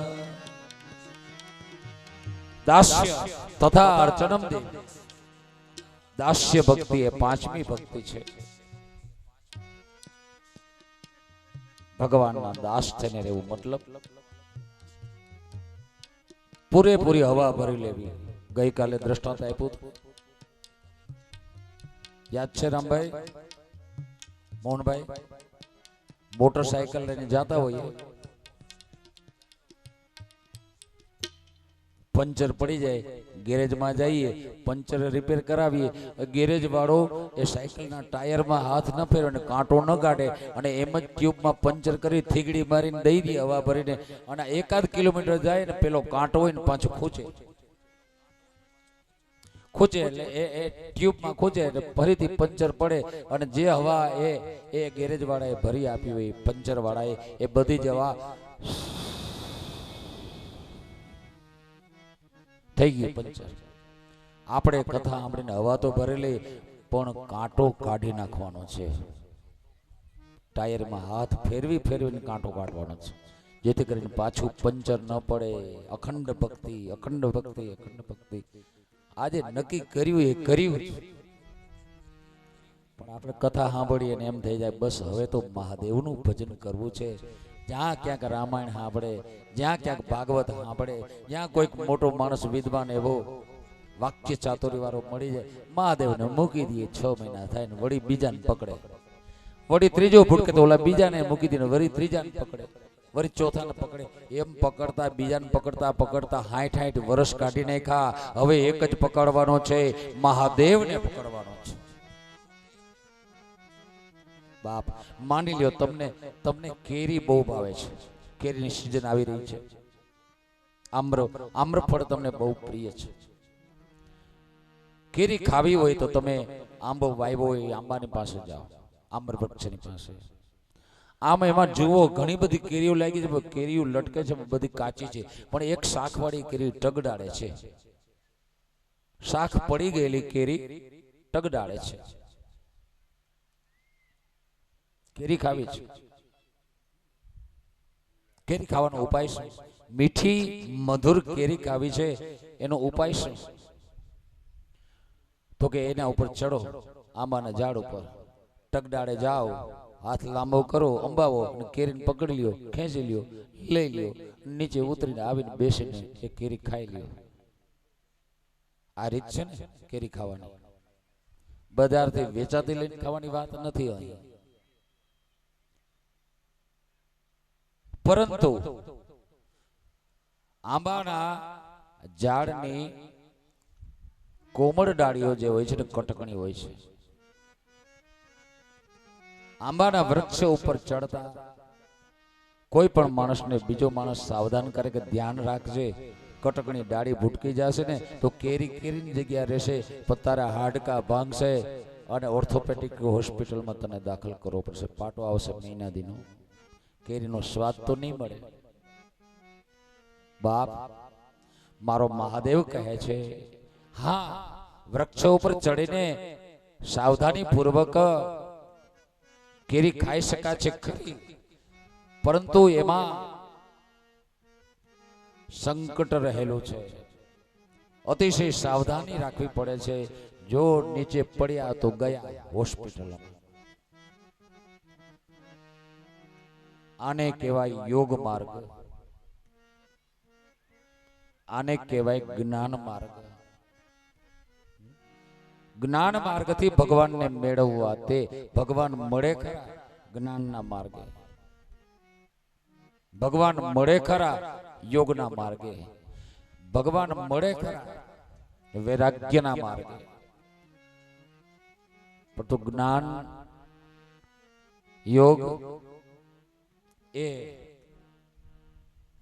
દાસ્ય તથા અર્ચનમ દેવી. દાસ્ય ભક્તિ એ પાંચમી ભક્તિ છે. ભગવાનના દાસ થઈને રહેવું મતલબ પૂરેપૂરી હવા ભરી લેવી. ગઈકાલે દ્રષ્ટાંત આપ્યું હતું, યાદ છે રામભાઈ, મોહનભાઈ? મોટરસાયકલ લઈને જાતા હોઈએ, પંચર પડી જાય, ગેરેજમાં જઈએ, પંચર રિપેર કરાવીએ, ગેરેજ વાળો એ સાયકલના ટાયરમાં હાથ ન ફેરવે અને કાંટો ન કાઢે અને એમ જ ટ્યુબમાં પંચર કરી થીગડી મારીને દઈ દે હવા ભરીને, અને 1 કિલોમીટર જાય ને પેલો કાંટો હોય ને પાછું ખૂંચે એટલે એ ટ્યુબમાં ખૂંચે એટલે ફરીથી પંચર પડે અને જે હવા એ ગેરેજ વાળાએ ભરી આપી હોય, પંચર વાળાએ, એ બધી જ હવા થઈ ગયું પંચર. આપણે કથા સાંભળીને હવા તો ભરેલી પણ કાંટો કાઢી નાખવાનો છે. ટાયરમાં હાથ ફેરવીને કાંટો કાઢવાનો છે, જેથી કરીને પાછું પંચર ન પડે. અખંડ ભક્તિ, અખંડ ભક્તિ, અખંડ ભક્તિ. આજે નક્કી કર્યું એ કર્યું, પણ આપણે કથા સાંભળીએ ને એમ થઈ જાય બસ હવે તો મહાદેવનું ભજન કરવું છે. જ્યાં ક્યાંક રામાયણ સાંભળે, જ્યાં ક્યાંક ભાગવત સાંભળે, જ્યાં કોઈક મોટો માણસ વિદ્વાન એવો વાક્ય ચાતુરી વાળો મળી જાય, મહાદેવને મૂકી દઈએ. 6 મહિના થાય ને વળી બીજાને પકડે, વળી ત્રીજો ફૂટકે તો ઓલા બીજાને મૂકી દઈને વળી ત્રીજાને પકડે, વળી ચોથાને પકડે. એમ પકડતા બીજાને પકડતા 60 વર્ષ કાઢી નાખ્યા. હવે એક જ પકડવાનો છે, મહાદેવને પકડવાનો છે. બાપ માની લ્યો તમને કેરી બહુ ભાવે છે, કેરીની સીઝન આવી રહી છે, આમ્રફળ તમને બહુ પ્રિય છે. કેરી ખાવી હોય તો તમે આંબો વાવ્યો હોય આંબાની પાસે જાઓ, આમ્ર વૃક્ષની પાસે. આમ એમાં જુઓ ઘણી બધી કેરીઓ લાગી છે, કેરીઓ લટકે છે, બધી કાચી છે, પણ એક શાખવાળી કેરી ટગડાળે છે. શાખ પડી ગયેલી કેરી ટગડાળે છે. કેરી ખાવી છે. કેરી ખાવાનો ઉપાય શું? મીઠી મધુર કેરી ખાવી છે, એનો ઉપાય શું? તો કે એના ઉપર ચડો, આંબાના ઝાડ ઉપર ટગડાળે જાઓ, હાથ લાંબો કરો, અંબાવો અને કેરીને પકડી લ્યો, ખેંચી લ્યો, લઈ લ્યો, નીચે ઉતરીને આવીને બેસીને એ કેરી ખાઈ લ્યો. આ રીત છે ને કેરી ખાવાની. બજારથી વેચાતી લઈને ખાવાની વાત નથી અહીં. પરંતુ આંબાના ઝાડની કોમળ ડાળીઓ જે હોય છે ને કટકણી હોય છે. આંબાના વૃક્ષ ઉપર ચડતા કોઈ પણ માણસને બીજો માણસ સાવધાન કરે કે ધ્યાન રાખજે, કટકણી ડાળી ભૂટકી જશે ને તો કેરીની જગ્યા રહેશે, પણ તારા હાડકા ભાંગશે અને ઓર્થોપેડિક હોસ્પિટલમાં તને દાખલ કરવો પડશે. પાટો આવશે મહિના દીનો, કેરીનો સ્વાદ તો નહીં મળે. બાપ મારો મહાદેવ કહે છે, હા વૃક્ષ ઉપર ચડીને સાવધાની પૂર્વક કેરી ખાઈ શકાય છે ખરી, પરંતુ એમાં સંકટ રહેલું છે. અતિશય સાવધાની રાખવી પડે છે. જો નીચે પડ્યા તો ગયા હોસ્પિટલમાં. આને કહેવાય યોગ માર્ગ, આને કહેવાય જ્ઞાન માર્ગ. જ્ઞાન માર્ગથી ભગવાનને મેળવવા, તે ભગવાન મળે ખરા જ્ઞાનના માર્ગે, ભગવાન મળે ખરા યોગના માર્ગે, ભગવાન મળે ખરા વૈરાગ્યના માર્ગે. પરંતુ જ્ઞાન યોગ એ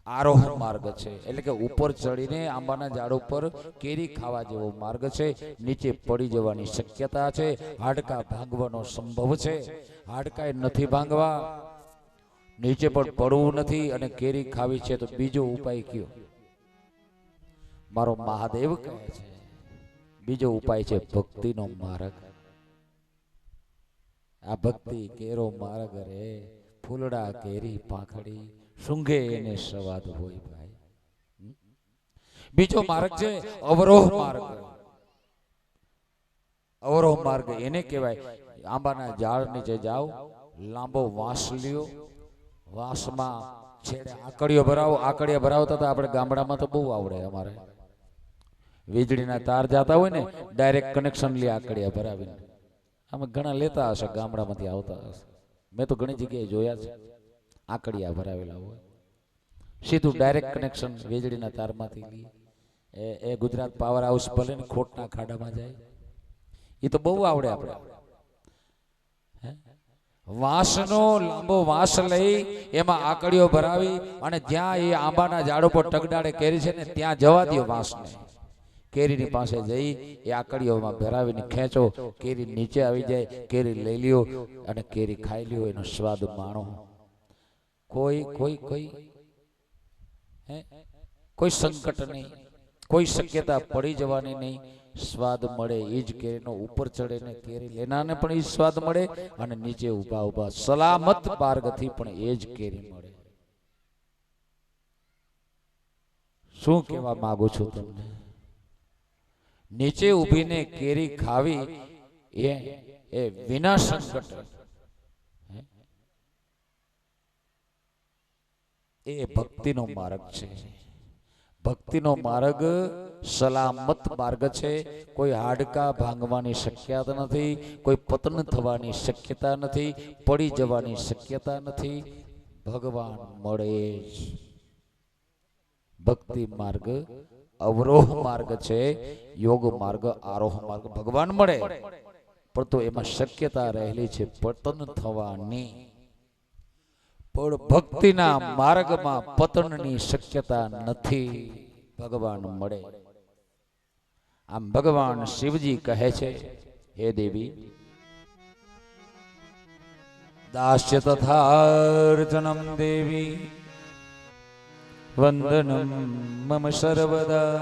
આરોહણ માર્ગ છે, એટલે કે ઉપર ચડીને આંબાના ઝાડ ઉપર કેરી ખાવા જેવો માર્ગ છે. નીચે પડી જવાની શક્યતા છે, હાડકા ભાંગવાનો સંભવ છે. હાડકા નથી ભાંગવા, નીચે પણ પડવું નથી અને કેરી ખાવી છે તો બીજો ઉપાય કયો? મારો મહાદેવ કહે છે બીજો ઉપાય છે ભક્તિનો માર્ગ. આ ભક્તિ કેરો માર્ગ રે, ફૂલડા કેરી પાંખડી, શુંઘે એને સવાદ હોય ભાઈ. બીજો માર્ગ છે અવરોહ માર્ગ. અવરોહ માર્ગ એને કહેવાય આંબાના ઝાડ નીચે જાઓ, લાંબો વાંસ લ્યો, વાંસમાં છેડે આકડીઓ ભરાવો. આકડીઓ ભરાવતા હતા આપણે ગામડામાં તો બહુ આવડે. અમારે વીજળીના તાર જતા હોય ને, ડાયરેક્ટ કનેક્શન લે આકડીયા ભરાવીને. અમે ઘણા લેતા હશે, ગામડામાંથી આવતા હશે. મેં તો ઘણી જગ્યાએ જોયા છે, આકડીયા ભરાવેલા હોય, સીધું ડાયરેક્ટ કનેક્શન વીજળીના તારમાંથી લે. એ ગુજરાત પાવર હાઉસ ભલે ને ખોટના ખાડામાં જાય, એ તો બહુ આવડે આપણે. વાંસનો લાંબો વાંસ લઈ એમાં આકડીઓ ભરાવી અને જ્યાં એ આંબાના ઝાડ ઉપર ટગડાડે કેરી છે ને ત્યાં જવા દો વાંસને. કેરીની પાસે જઈ એ આકડીઓમાં ભરાવીને ખેંચો, કેરી નીચે આવી જાય, કેરી લઈ લ્યો અને કેરી ખાઈ લ્યો, એનો સ્વાદ માણો. કોઈ કોઈ કોઈ કોઈ સંકટ નહીં, કોઈ શક્યતા પડી જવાની નહીં. સ્વાદ મળે એ જ કેરીનો, ઉપર ચડે ને કેરી લેનારને પણ એ સ્વાદ મળે અને નીચે ઉભા ઉભા સલામત માર્ગથી પણ એ જ કેરી મળે. શું કહેવા માંગુ છું તમને? નીચે ઊભીને કેરી ખાવી એ વિના સંકટ, એ ભક્તિનો માર્ગ છે. ભક્તિનો માર્ગ સલામત માર્ગ છે. કોઈ હાડકા ભાંગવાની શક્યતા નથી, કોઈ પતન થવાની શક્યતા નથી, પડી જવાની શક્યતા નથી. ભગવાન મળે જ. ભક્તિ માર્ગ અવરોહ માર્ગ છે, યોગ માર્ગ આરોહ માર્ગ. ભગવાન મળે પરંતુ એમાં શક્યતા રહેલી છે પતન થવાની. પણ ભક્તિના માર્ગમાં પતનની શક્યતા નથી. ભગવાન મળે. આમ ભગવાન શિવજી કહે છે, હે દેવી, દાસ્ય તથાર્ચનમ દેવી વંદનમ મમ સર્વદા.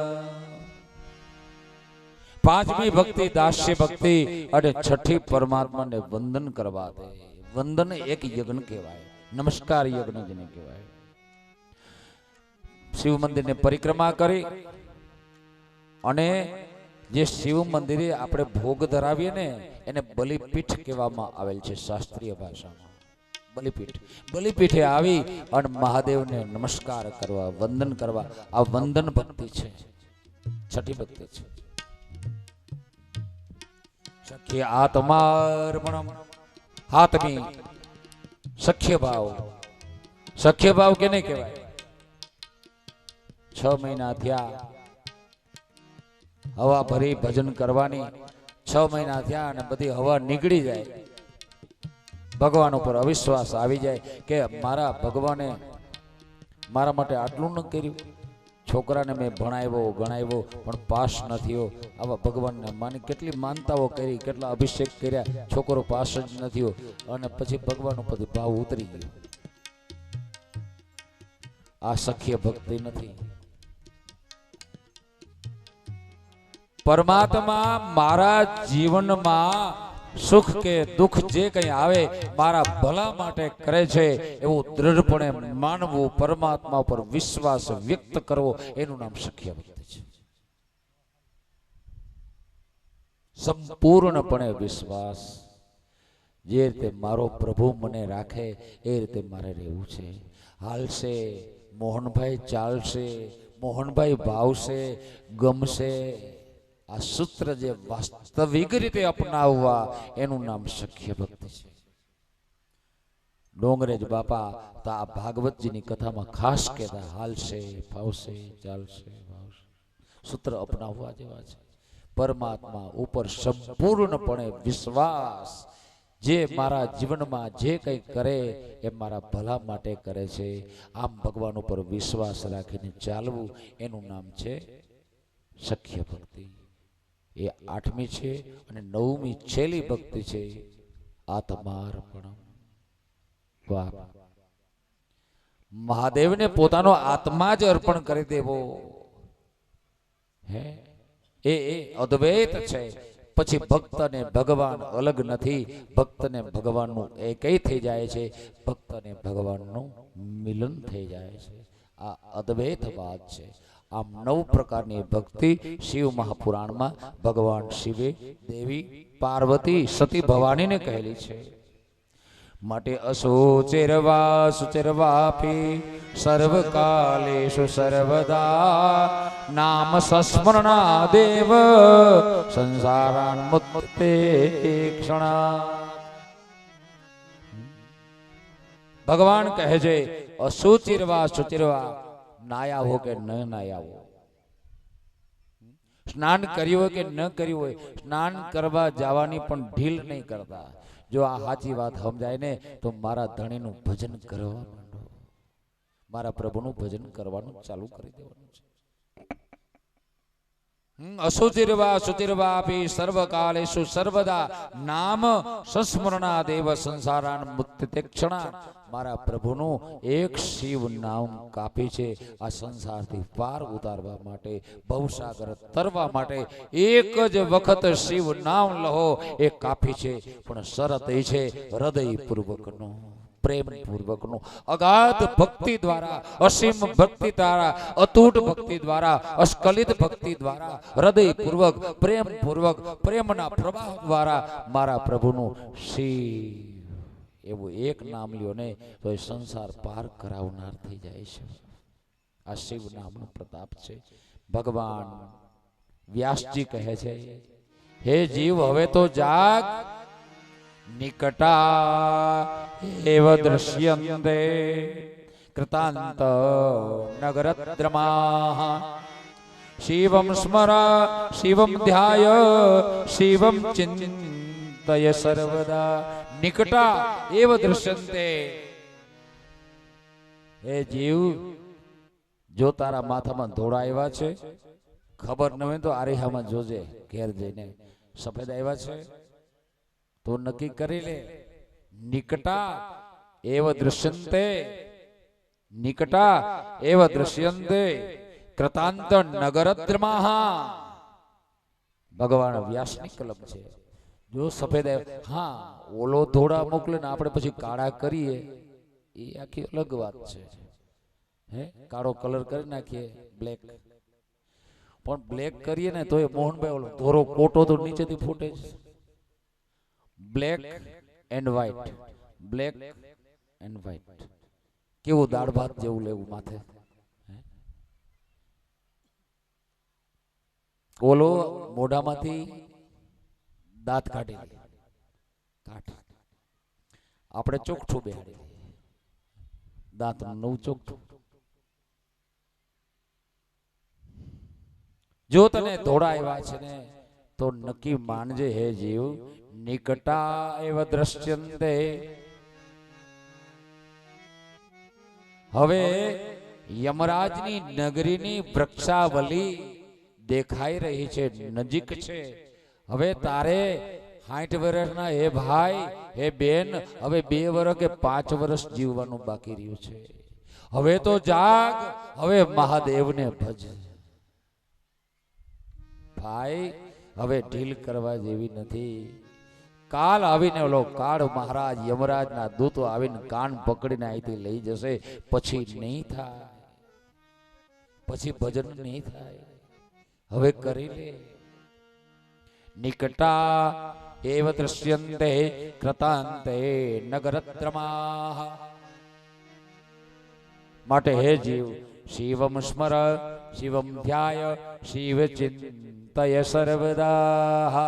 પાંચમી ભક્તિ દાસ્ય ભક્તિ અને છઠ્ઠી પરમાત્માને વંદન કરવા દે. વંદન એક યજ્ઞ કહેવાય, નમસ્કાર યજ્ઞ જેને કહેવાય. શિવ મંદિરને પરિક્રમા કરી અને જે શિવ મંદિરે આપણે ભોગ ધરાવીએ ને એને બલિપીઠ કહેવામાં આવેલ છે શાસ્ત્રીય ભાષામાં. બલિપીઠ, બલિપીઠે આવી અને મહાદેવને નમસ્કાર કરવા, વંદન કરવા, આ વંદન ભક્તિ છે, છઠ્ઠી ભક્તિ છે. સખ્ય આત્માર્પણમ, હાથમી સખ્ય ભાવ. સખ્ય ભાવ કેને કહેવાય? 6 મહિના થયા હવા ભરી ભજન કરવાની, 6 મહિના થયા અને બધી હવા નીકળી જાય, ભગવાન ઉપર અવિશ્વાસ આવી જાય કે મારા ભગવાને મારા માટે આટલું ન કર્યું. છોકરાને મેં ભણાવ્યો ગણાવ્યો પણ પાસ ન થયો. આવા ભગવાનને માની કેટલી માનતાઓ કરી, કેટલા અભિષેક કર્યા, છોકરો પાસ જ ન થયો અને પછી ભગવાન ઉપર ભાવ ઉતરી ગયો. આ સખ્ય ભક્તિ નથી. પરમાત્મા મારા જીવનમાં સુખ કે દુઃખ જે કંઈ આવે મારા ભલા માટે કરે છે એવું દ્રઢપણે માનવું, પરમાત્મા પર વિશ્વાસ વ્યક્ત કરવો, એનું નામ સખ્ય ભક્તિ છે. સંપૂર્ણપણે વિશ્વાસ. જે રીતે મારો પ્રભુ મને રાખે એ રીતે મારે રહેવું છે. હાલશે, મોહનભાઈ ચાલશે, મોહનભાઈ ભાવશે, ગમશે, આ સૂત્ર જે વાસ્તવિક રીતે અપનાવવા, એનું નામ સખ્ય ભક્તિ છે. ડોંગરેજ બાપા તો આ ભાગવતજીની કથામાં ખાસ કહેતા, હાલશે, ફાવશે, ચાલશે, ભાવશે, સૂત્ર અપનાવવા જેવા છે. પરમાત્મા ઉપર સંપૂર્ણપણે વિશ્વાસ. જે મારા જીવનમાં જે કંઈ કરે એ મારા ભલા માટે કરે છે, આમ ભગવાન ઉપર વિશ્વાસ રાખીને ચાલવું, એનું નામ છે સખ્ય ભક્તિ. એ 8મી છે. અને 9મી છેલ્લી ભક્તિ છે આત્માર્પણમ. વાહ! મહાદેવને પોતાનો આત્મા જ અર્પણ કરી દેવો, હે એ અદ્વૈત છે. પછી ભક્તને ભગવાન અલગ નથી, ભક્તને ભગવાનનું એકય થઈ જાય છે, ભક્તને ભગવાનનું મિલન થઈ જાય છે. આ અદ્વૈત વાત છે. આમ 9 પ્રકારની ભક્તિ શિવ મહાપુરાણમાં ભગવાન શિવે દેવી પાર્વતી સતી ભવાનીને કહેલી છે. માટે અસુચિરવા સુચિરવાપી સર્વકાલેષુ સર્વદા નામ સંસ્મરણા દેવ સંસારાન મુક્તે ક્ષણા. ભગવાન કહે છે અસુચિરવા સુચિરવા, નાયા હો કે ન નાયા હો, સ્નાન કર્યું હોય કે ન કર્યું હોય, સ્નાન કરવા જવાની પણ ઢીલ નહીં કરતા. જો આ સાચી વાત સમજાય ને તો મારા ધણીનું ભજન કરવા માંડો, મારા પ્રભુનું ભજન કરવાનું ચાલુ કરી દેવાનું છે. અસુચિરવા સુચિરવાપી સર્વકાલેષુ સર્વદા નામ સંસ્મરણા દેવ સંસારાન મુક્તિ ક્ષણા. મારા પ્રભુનું એક શિવ નામ કાપી છે આ સંસારથી પાર ઉતારવા માટે, ભવસાગર તરવા માટે. એક જ વખત શિવ નામ લહો એ કાપી છે, પણ શરત એ છે હૃદયપૂર્વકનો, પ્રેમપૂર્વકનો, અગાધ ભક્તિ દ્વારા, અસીમ ભક્તિ દ્વારા, અતૂટ ભક્તિ દ્વારા, અસ્ખલિત ભક્તિ દ્વારા, હૃદયપૂર્વક, પ્રેમપૂર્વક, પ્રેમના પ્રવાહ દ્વારા મારા પ્રભુનું શિવ એવું એક નામ લ્યો ને તો એ સંસાર પાર કરાવનાર થઈ જાય છે. આ શિવ નામનો પ્રતાપ છે. ભગવાન વ્યાસજી કહે છે, હે જીવ હવે તો જાગ, નિકટા એવ દૃશ્યન્તે કૃતાંત નગરદ્રમાઃ શિવમ સ્મરા શિવમ ધ્યાય શિવમ ચિંતય સર્વદા. નિકટા એવ દૃશ્યન્તે. એ જીવ, જો તારા માથામાં ધોળા આવ્યા છે, ખબર ન હોય તો આરીહામાં જોજે, ઘેર જઈને સફેદ આવ્યા છે તો નક્કી કરી લે. નિકટા એવ દૃશ્યન્તે, નિકટા એવ દૃશ્યન્તે કૃતાંત નગરદ્રમાઃ. ભગવાન વ્યાસની કલમ છે. જો સફેદ, હા ઓલો ધોળા મોકલે ને આપણે પછી કાળા કરીએ, એ આખી અલગ વાત છે. હે કાળો કલર કરી નાખીએ, બ્લેક, પણ બ્લેક કરીએ ને તો એ મોહનભાઈ ઓલો ધોરો કોટો તો નીચેથી ફૂટે છે. Black and white, black and white, કેવું દાળ ભાત જેવું લેવું માથે. ઓલો મોઢામાંથી દાંત કાઢી લે, કાઢ, આપણે ચોખ્ઠું બેહાડી દાંત નવું ચોખ્ઠું. જો તને ધોળા આવ્યા છે ને તો નક્કી માનજે હે જીવ, નિકટા એવ દ્રશ્યન્તે. હવે યમરાજની નગરીની વૃક્ષાવલી દેખાઈ રહી છે, નજીક છે. હવે તારે 60 વર્ષના હે ભાઈ, હે બેન, હવે 2 વર્ષ કે 5 વર્ષ જીવવાનું બાકી રહ્યું છે. હવે તો જાગ, હવે મહાદેવને ભજ ભાઈ. હવે ઢીલ કરવા જેવી નથી. કાલ આવીને ઓલો કાળ મહારાજ યમરાજના દૂતો આવીને કાન પકડીને અહીંથી લઈ જશે, પછી નહીં થાય, પછી ભજન નહીં થાય. હવે કરી લે. નિકટા એવ દૃશ્યન્તે કૃતાંતે નગરત્રમાઃ. માટે હે જીવ, શિવમ સ્મર, શિવમ ધ્યાય, શિવ ચિંતય સર્વદા.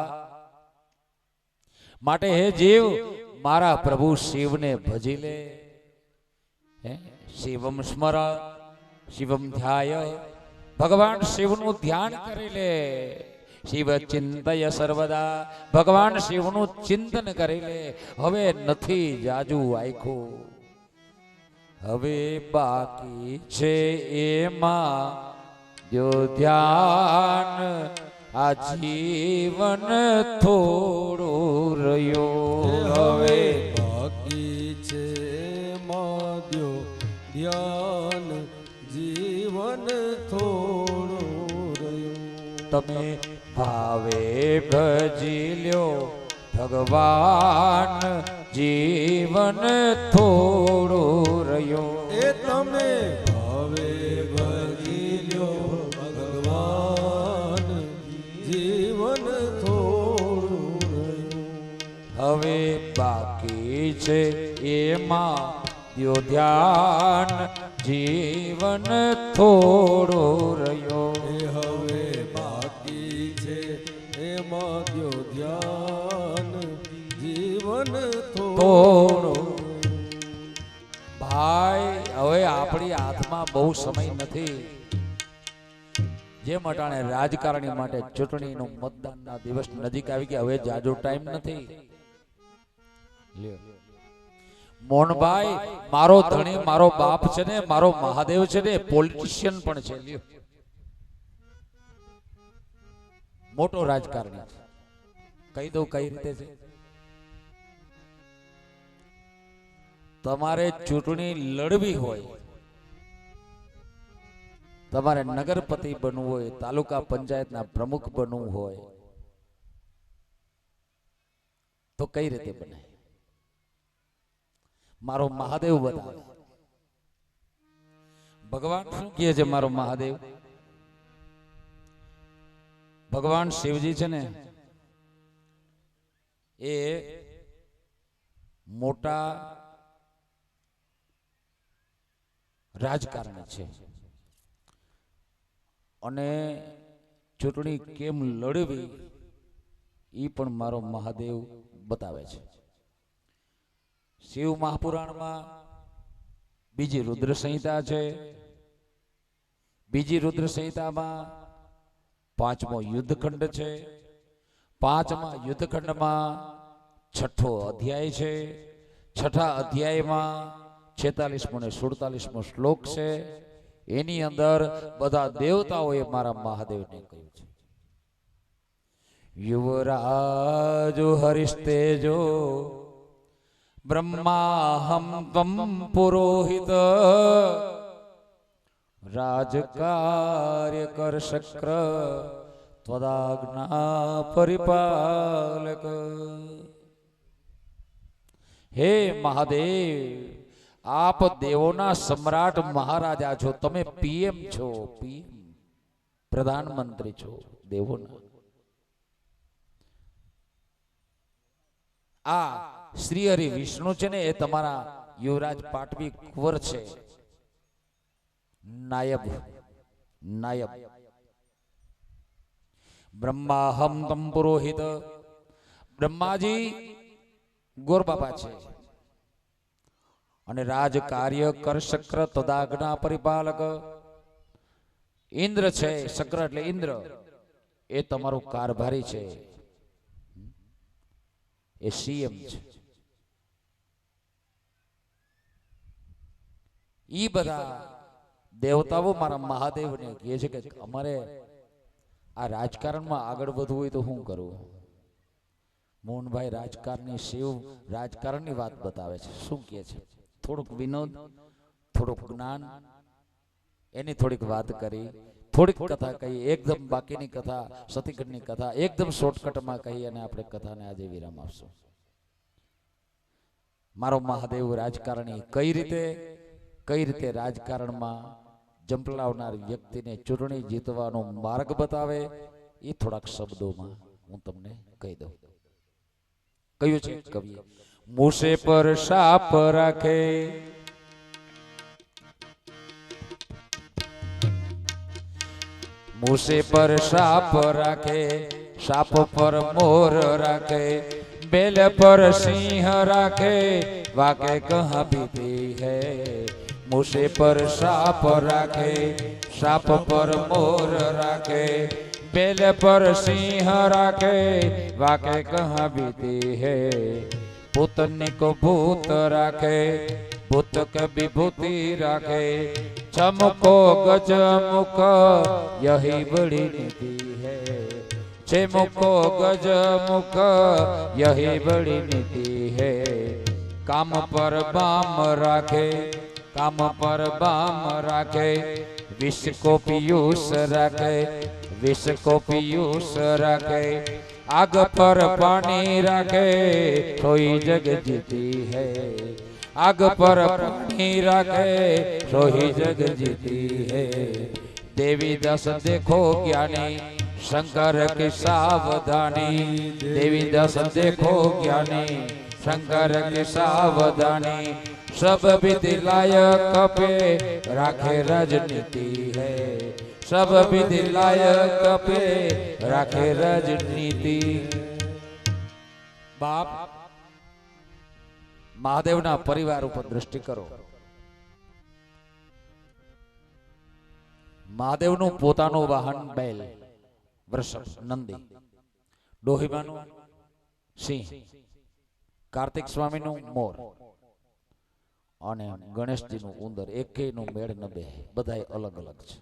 માટે હે જીવ, મારા પ્રભુ શિવને ભજી લે. શિવમ સ્મર, શિવમ ધ્યાય, ભગવાન શિવનું ધ્યાન કરી લે. શિવ ચિંતય સર્વદા, ભગવાન શિવનું ચિંતન કરી લે. હવે નથી જાજુ આખું, હવે બાકી છે એમાં જો ધ્યાન. આ જીવન થોડું રહ્યું, હવે બાકી છે માદ્યો ધ્યાન, જીવન થોડું રહ્યું. તમે ભાવે ભજી લ્યો ભગવાન, જીવન થોડું રહ્યું. એ તમે ભાવે ભજી લ્યો ભગવાન, જીવન થોડું રહ્યું. હવે બાકી છે એમાં દ્યો ધ્યાન, જીવન થોડું રહ્યું. એ હવે બાકી છે એમાં દ્યો ધ્યાન, જીવન થોડું. ભાઈ હવે આપણી હાથમાં બહુ સમય નથી. જે મટાણે રાજકારણી માટે ચૂંટણીનું મતદાનના દિવસ નજીક આવી ગયા, હવે જાજો ટાઈમ નથી. મોહનભાઈ મારો ધણી, મારો બાપ છે ને, મારો મહાદેવ છે ને, પોલિટિશિયન પણ છે. લ્યો, મોટો રાજકારણી છે. કહી દઉં કઈ રીતે છે. તમારે ચૂંટણી લડવી હોય, તમારે નગરપતિ બનવું હોય, તાલુકા પંચાયતના પ્રમુખ બનવું હોય, તો કઈ રીતે બને? મારો મહાદેવ બતાવે. ભગવાન શું કહે છે? મારો મહાદેવ, ભગવાન શિવજી છે ને, એ મોટા રાજકારણી છે અને ચૂંટણી કેમ લડવી એ પણ મારો મહાદેવ બતાવે છે. શિવ મહાપુરાણમાં બીજી રુદ્ર સંહિતા છે. બીજી રુદ્ર સંહિતામાં 5મો યુદ્ધખંડ છે. 5મા યુદ્ધખંડમાં 6થો અધ્યાય છે. 6થા અધ્યાયમાં 46મો ને 47મો શ્લોક છે. એની અંદર બધા દેવતાઓએ મારા મહાદેવને કહ્યું છે, યુવરાજ હરિસ્તેજો બ્રહ્માહમ ત્વમ પુરોહિત, રાજકાર્ય કર શક્ર ત્વદાજ્ઞા પરિપાલક. હે મહાદેવ, આપ દેવોના સમ્રાટ મહારાજા છો. તમે પીએમ છો, પીએમ પ્રધાનમંત્રી છો દેવોના. આ શ્રી હરિ વિષ્ણુ છે ને, એ તમારા યુવરાજ પાટવી કુંવર છે, નાયબ. નાયબ બ્રહ્માહમ તમ પુરોહિત. બ્રહ્માજી ગોરબાપા છે અને રાજ કાર્ય કર શક્ર તદાજ્ઞા પરિપાલક. ઇન્દ્ર છે, શક્ર એટલે ઇન્દ્ર, એ તમારું કારભારી છે, એ સીએમ છે. ઈ બધા દેવતાઓ મારા મહાદેવને કહે છે કે અમારે આ રાજકારણમાં આગળ વધવું હોય તો શું કરવું? મોહનભાઈ રાજકારણી, શિવ રાજકારણની વાત બતાવે છે. શું કહે છે? થોડુંક વિનોદ, થોડુંક જ્ઞાન, એની થોડીક વાત કરી, થોડીક કથા કહી, એકદમ બાકીની કથા, સતીગઢની કથા એકદમ શોર્ટકટમાં કહી અને આપણે કથાને આજે વિરામ આપશું. મારો મહાદેવ રાજકારણી કઈ રીતે રાજકારણમાં જંપલાવનાર વ્યક્તિને ચૂંટણી જીતવાનો માર્ગ બતાવે એ થોડાક શબ્દોમાં હું તમને કહી દઉં. કયું છે કવિએ? મૂસે પર સાપ રાખે, મૂસે પર સાપ રાખે, સાપ પર મોર રાખે, बेल पर सिंह राखे, वाके कहाँ बीती है. मूसे पर साप राखे, साप पर मोर राखे, बेल पर सिंह राखे, वाके कहाँ बीती है. भूतनी को भूत राखे, भूत के विभूति राखे, चमको गजमुख यही बड़ी नीति है. छे मुखो गज मुख यही बड़ी नीति है. काम पर बाम राखे, काम पर बाम राखे, विष को पीयूष राखे, विष को पीयूष राखे, आग पर पानी राखे, सोई जग जीती है. आग पर पानी राखे, सोई जग जीती है. देवी दस देखो ज्ञानी, शंकर की सावधानी. देवी दस देखो ज्ञानी, शंकर की सावधानी. सब विधि लायक पे राखे राजनीति है. सब विधि लायक पे राखे राजनीति. बाप महादेवना परिवार पर दृष्टि करो. महादेवનું પોતાનું વાહન બેલ, વૃષભ, નંદી, ડોહીમાનું સિંહ, કાર્તિક સ્વામીનું મોર અને ગણેશજીનું ઉંદર. એકેયનું મેળ ન બે, બધાય અલગ અલગ છે.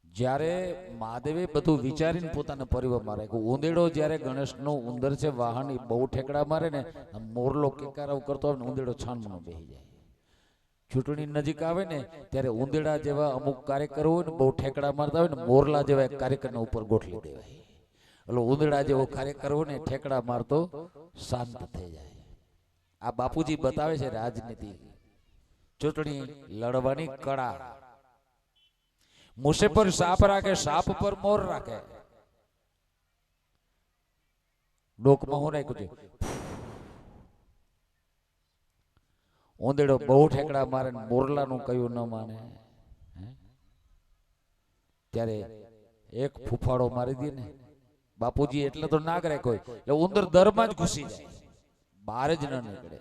જ્યારે મહાદેવે બધું વિચારીને પોતાના પરિવારમાં રાખ્યું. ઉંદેડો જ્યારે ગણેશનું ઉંદર છે વાહન, એ બહુ ઠેકડા મારે ને, મોરલો કેકારાવ કરતો હોય ને ઉંદેડો છાનમનો બેસી જાય. ચૂંટણી નજીક આવે ને ત્યારે ઉંદેડા જેવા અમુક કાર્યકરો હોય ને બહુ ઠેકડા મારતા હોય ને, મોરલા જેવા એક કાર્યકરને ઉપર ગોઠવી દેવાય. એટલે ઉંદેડા જેવો કાર્યકર હોય ને ઠેકડા મારતો શાંત થઈ જાય. આ બાપુજી બતાવે છે રાજનીતિ, ચૂંટણી લડવાની કળા. મૂસે પર સાપ રાખે, સાપ પર મોર રાખે. ડોકમાં હું રાખ્યું છે, ઉંદેડો બહુ ઠેકડા મારે, મોરલાનું કયું ન માને. ત્યારે એક ફૂફાડો મારી દે ને બાપુજી, એટલે તો નાગ રાખ્યો હોય એટલે ઉંદર દરમાં જ ઘૂસી જાય, બહાર જ ન નીકળે.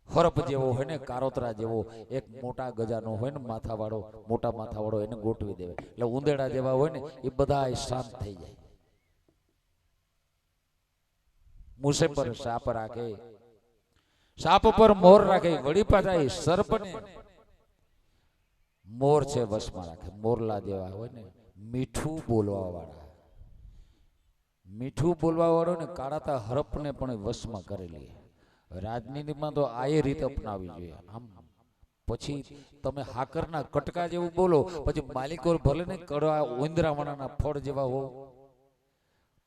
હરપ જેવો હોય ને, કારોતરા જેવો એક મોટા ગજાનો હોય ને, માથાવાળો, મોટા માથાવાળો, એને ગોઠવી દેવે એટલે ઉંદેડા જેવા હોય ને એ બધા શાંત થઈ જાય. મૂસે પર સાપ રાખે, સાપ પર મોર રાખે. વળી પાછા સર્પને મોર છે વશમાં રાખે. મોરલા જેવા હોય ને, મીઠું બોલવા વાળા, મીઠું બોલવા વાળો ને કાળાતા હરપને પણ વશમાં કરેલી. રાજનીતિમાં તો આ રીત અપનાવી જોઈએ. આમ પછી તમે હાકરના કટકા જેવું બોલો, પછી માલિકો ભલે ને કડવા ઉંદરાવાળાના ફળ જેવા હો,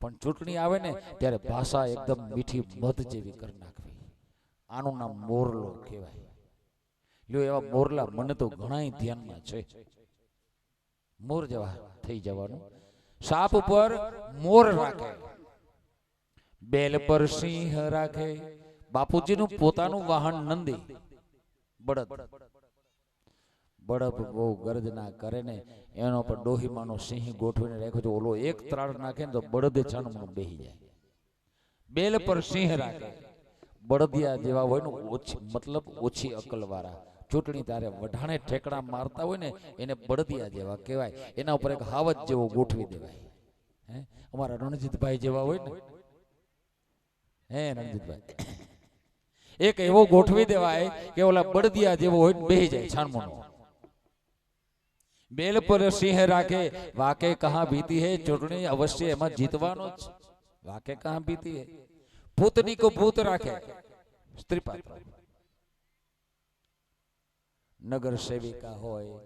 પણ ચૂંટણી આવે ને ત્યારે ભાષા એકદમ મીઠી મધ જેવી કરી નાખવી. આનું નામ મોરલો કહેવાય. લ્યો એવા મોરલા મને તો ઘણા ધ્યાનમાં છે. મોર જેવા થઈ જવાનું. સાપ ઉપર મોર રાખે, બેલ પર સિંહ રાખે. બાપુજીનું પોતાનું વાહન નંદી, બળદ. બળદ બહુ ગર્જના કરે ને એનો પર ડોહીમાનો સિંહ ગોઠવીને રાખ્યો છે. ઓલો એક ત્રાળ નાખે ને તો બળદે છાનમનું બેસી જાય. બેલ પર સિંહ રાખે. બળદિયા જેવા હોય ને, ઓછી મતલબ ઓછી અકલ વાળા, ચૂંટણી તારે વઢાણે ઠેકડા મારતા હોય ને એને બળદિયા જેવા કહેવાય. એના ઉપર એક હાવજ જેવો ગોઠવી દેવાય. હે અમારા રણજીતભાઈ જેવા હોય ને, હે રણજીતભાઈ, એક એવો ગોઠવી દેવાય કે ઓલા બળદિયા જેવો હોય ને બેસી જાય છાનમનો. બેલ પર સિંહ રાખે, વાકે કહાં બીતી હે. ચૂંટણી અવશ્ય એમાં જીતવાનો જ, વાકે કહાં બીતી હે. ભૂતની કો ભૂત રાખે, સ્ત્રી પાત્ર. નગર સેવિકા હોય,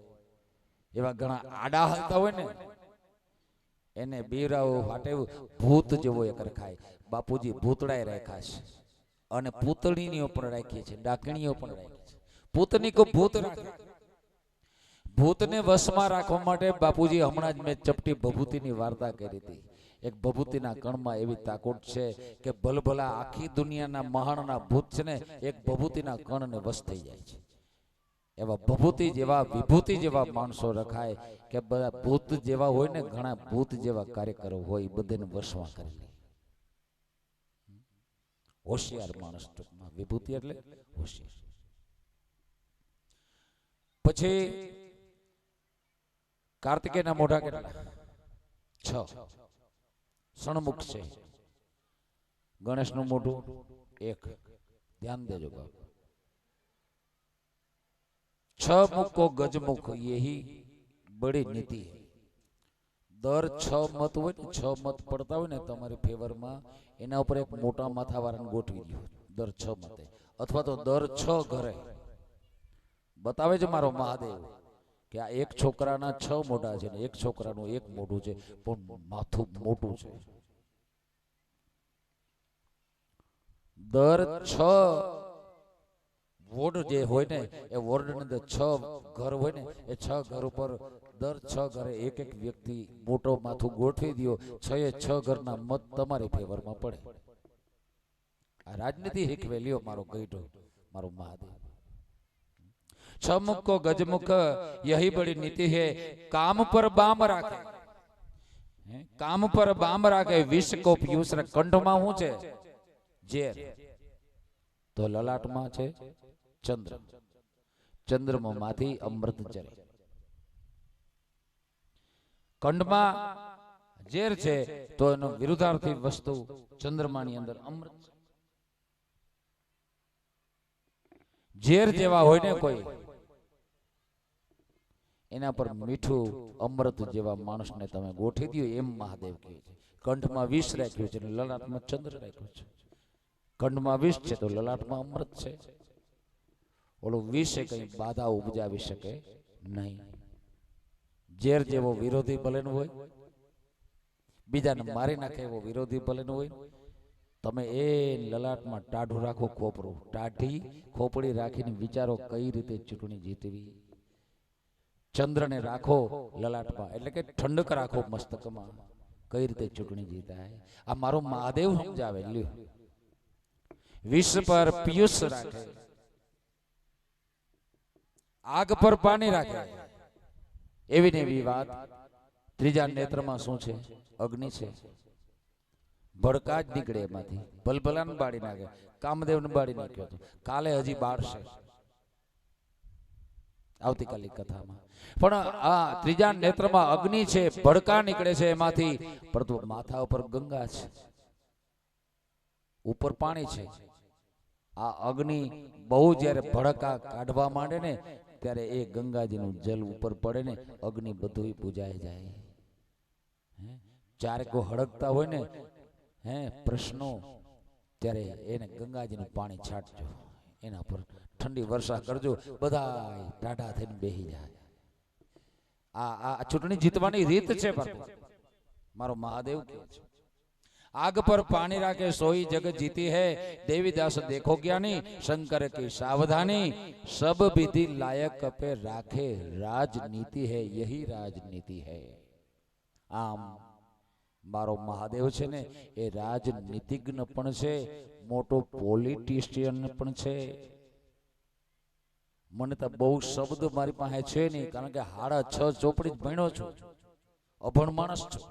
એવા ઘણા આડા હાલતા હોય ને, એને બીરાઓ માટે ભૂત જેવો એક રખાય. બાપુજી ભૂતડાય રાખ્યા છે, અને પૂતળીનીઓ પણ રાખી છે, ડાકણીઓ પણ રાખી છે. પૂતની કો ભૂત રાખે. ભૂતને વશમાં રાખવા માટે બાપુજી હમણાં જ મેં ચપટી ભભૂતિની વાર્તા કરી હતી. એક ભભૂતિના કણમાં એવી તાકાત છે કે ભલભલા આખી દુનિયાના મહાણના ભૂત છે ને એક ભભૂતિના કણને વશ થઈ જાય છે. એવા ભભૂતિ જેવા વિભૂતિ જેવા માણસો રખાય કે બધા ભૂત જેવા હોય ને, ઘણા ભૂત જેવા કાર્યકરો હોય, બધાને વશમાં કરી લે. હોશિયાર માણસ, ટૂંકમાં વિભૂતિ એટલે હોશિયાર. પછી કાર્તિકેયના મોઢા કેટલા? 6. સણમુખ છે. ગણેશનું મોઢું 1. ધ્યાન દેજો બાપ. 6 मुख को गजमुख यही बड़ी नीति है. દર 6 મત હોય ને, 6 મત પડતા હોય ને તમારી ફેવરમાં, એના ઉપર એક મોટા માથાવાળાને ગોઠવી દો દર 6 મતે, અથવા તો દર 6 ઘરે. બતાવે છે મારો મહાદેવ કે આ એક છોકરાના 6 મોઢા છે ને એક છોકરાનું 1 મોઢું છે, પણ માથું મોટું છે. દર 6 વોર્ડ જે હોય ને, એ વોર્ડની અંદર 6 ઘર હોય ને, એ 6 ઘર ઉપર દર 6 ઘરે એક એક વ્યક્તિ મોટો માથું ગોઠવી દો. 6 ઘરના મત તમારી ફેવરમાં પડે. આ રાજનીતિ શીખવે લ્યો મારો ગઈઢો, મારો મહાદેવ. 6 मुख को गजमुख यही बड़ी नीति है. काम पर बाम राखे, કામ પર બામ રાખે. વિષ કો પિયુષ. કંઠમાં શું છે? ઝેર. તો લલાટમાં છે ચંદ્ર. ચંદ્રમાંથી અમૃત ચરે. કંઠમાં ઝેર છે તો એનો વિરુદ્ધાર્થી વસ્તુ ચંદ્રમાની અંદર અમૃત. ઝેર જેવા હોય ને કોઈ, એના પર મીઠું અમૃત જેવા માણસને તમે ગોઠવી દો, એમ મહાદેવ કહે છે. કંઠમાં વિષ રાખ્યું છે, લલાટમાં ચંદ્ર રાખ્યું છે. કંઠમાં વિષ છે તો લલાટમાં અમૃત છે. ઓલું વિષ એ કઈ બાધા ઉપજાવી શકે નહીં. ઝેર જેવો વિરોધી ભલેનો હોય, બીજાને મારી નાખે એવો વિરોધી ભલેનો હોય, તમે એ લલાટમાં ટાઢું રાખો ખોપરું. ટાઢી ખોપડી રાખીને વિચારો કઈ રીતે ચૂંટણી જીતવી. ચંદ્રને રાખો લલાટમાં, એટલે કે ઠંડક રાખો મસ્તકમાં, કઈ રીતે ચૂંટણી જીતાય. આ મારો મહાદેવ સમજાવે. લ્યો, વિષ પર પિયુષ રાખે, આગ પર પાણી રાખે. એવી ને એવી વાત. ત્રીજા નેત્રમાં શું છે? અગ્નિ છે. ભડકા જ નીકળે એમાંથી. ભલભલાને બાળી નાખે. કામદેવને બાળી નાખ્યો હતો, કાલે હજી બાળશે આવતીકાલની કથામાં. પણ આ ત્રીજા નેત્રમાં અગ્નિ છે, ભડકા નીકળે છે એમાંથી, પરંતુ માથા ઉપર ગંગા છે, ઉપર પાણી છે. આ અગ્નિ બહુ જ્યારે ભડકા કાઢવા માંડે ને, ત્યારે એ ગંગાજીનું જલ ઉપર પડે ને, અગ્નિ બધું બુજાઈ જાય. ચારકો હળગતા હોય ને, પ્રશ્નો, ત્યારે એને ગંગાજીનું પાણી છાંટજો, એના પર ઠંડી વર્ષા કરજો, બધા ટાઢા થઈને બેસી જાય. આ ચૂંટણી જીતવાની રીત છે મારો મહાદેવ કહે છે. आग पर पानी राखे सोई जग जीती है. देवीदास देखो ज्ञानी शंकर की सावधानी. सब विधि लायक पे राखे राजनीति है, यही राजनीति है. आम मारो महादेव छे ने ए राजनीतिज्ञ पण छे, मोटो पॉलिटिशियन पण छे. મને તો બહુ શબ્દ મારી પાસે છે નહીં, કારણ કે 6.5 ચોપડી જ ભણ્યો છું, અભણ માણસ છું.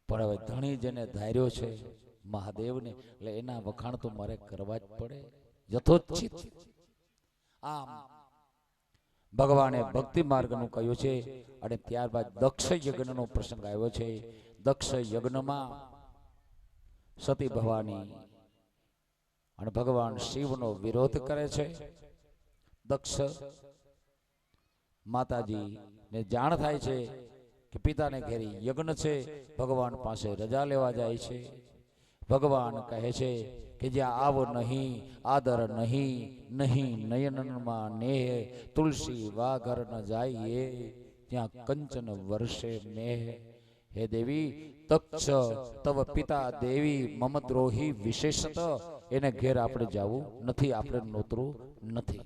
પણ હવે ધણી જેને ધાર્યો છે મહાદેવને, એટલે એના વખાણ તો મારે કરવા જ પડે યથોચિત. આમ ભગવાને ભક્તિ માર્ગનું કહ્યું છે. અને ત્યારબાદ દક્ષ યજ્ઞનો પ્રસંગ આવ્યો છે. દક્ષ યજ્ઞમાં સતી ભવાની અને ભગવાન શિવનો વિરોધ કરે છે. દક્ષ માતાજીને જાણ થાય છે કે પિતાને ઘેરી યજ્ઞ છે, ભગવાન પાસે રજા લેવા જાય છે. ભગવાન કહે છે કે જ્યાં આવ નહીં આદર નહીં, નહીં નયનમાં નેહ, તુલસી વાઘર ન જાઈએ, ત્યાં કંચન વર્ષે મેહ. હે દેવી, તક્ષ તવ પિતા દેવી મમ દ્રોહી વિશેષત, એને ઘેર આપણે જવું નથી, આપણે નોતરું નથી.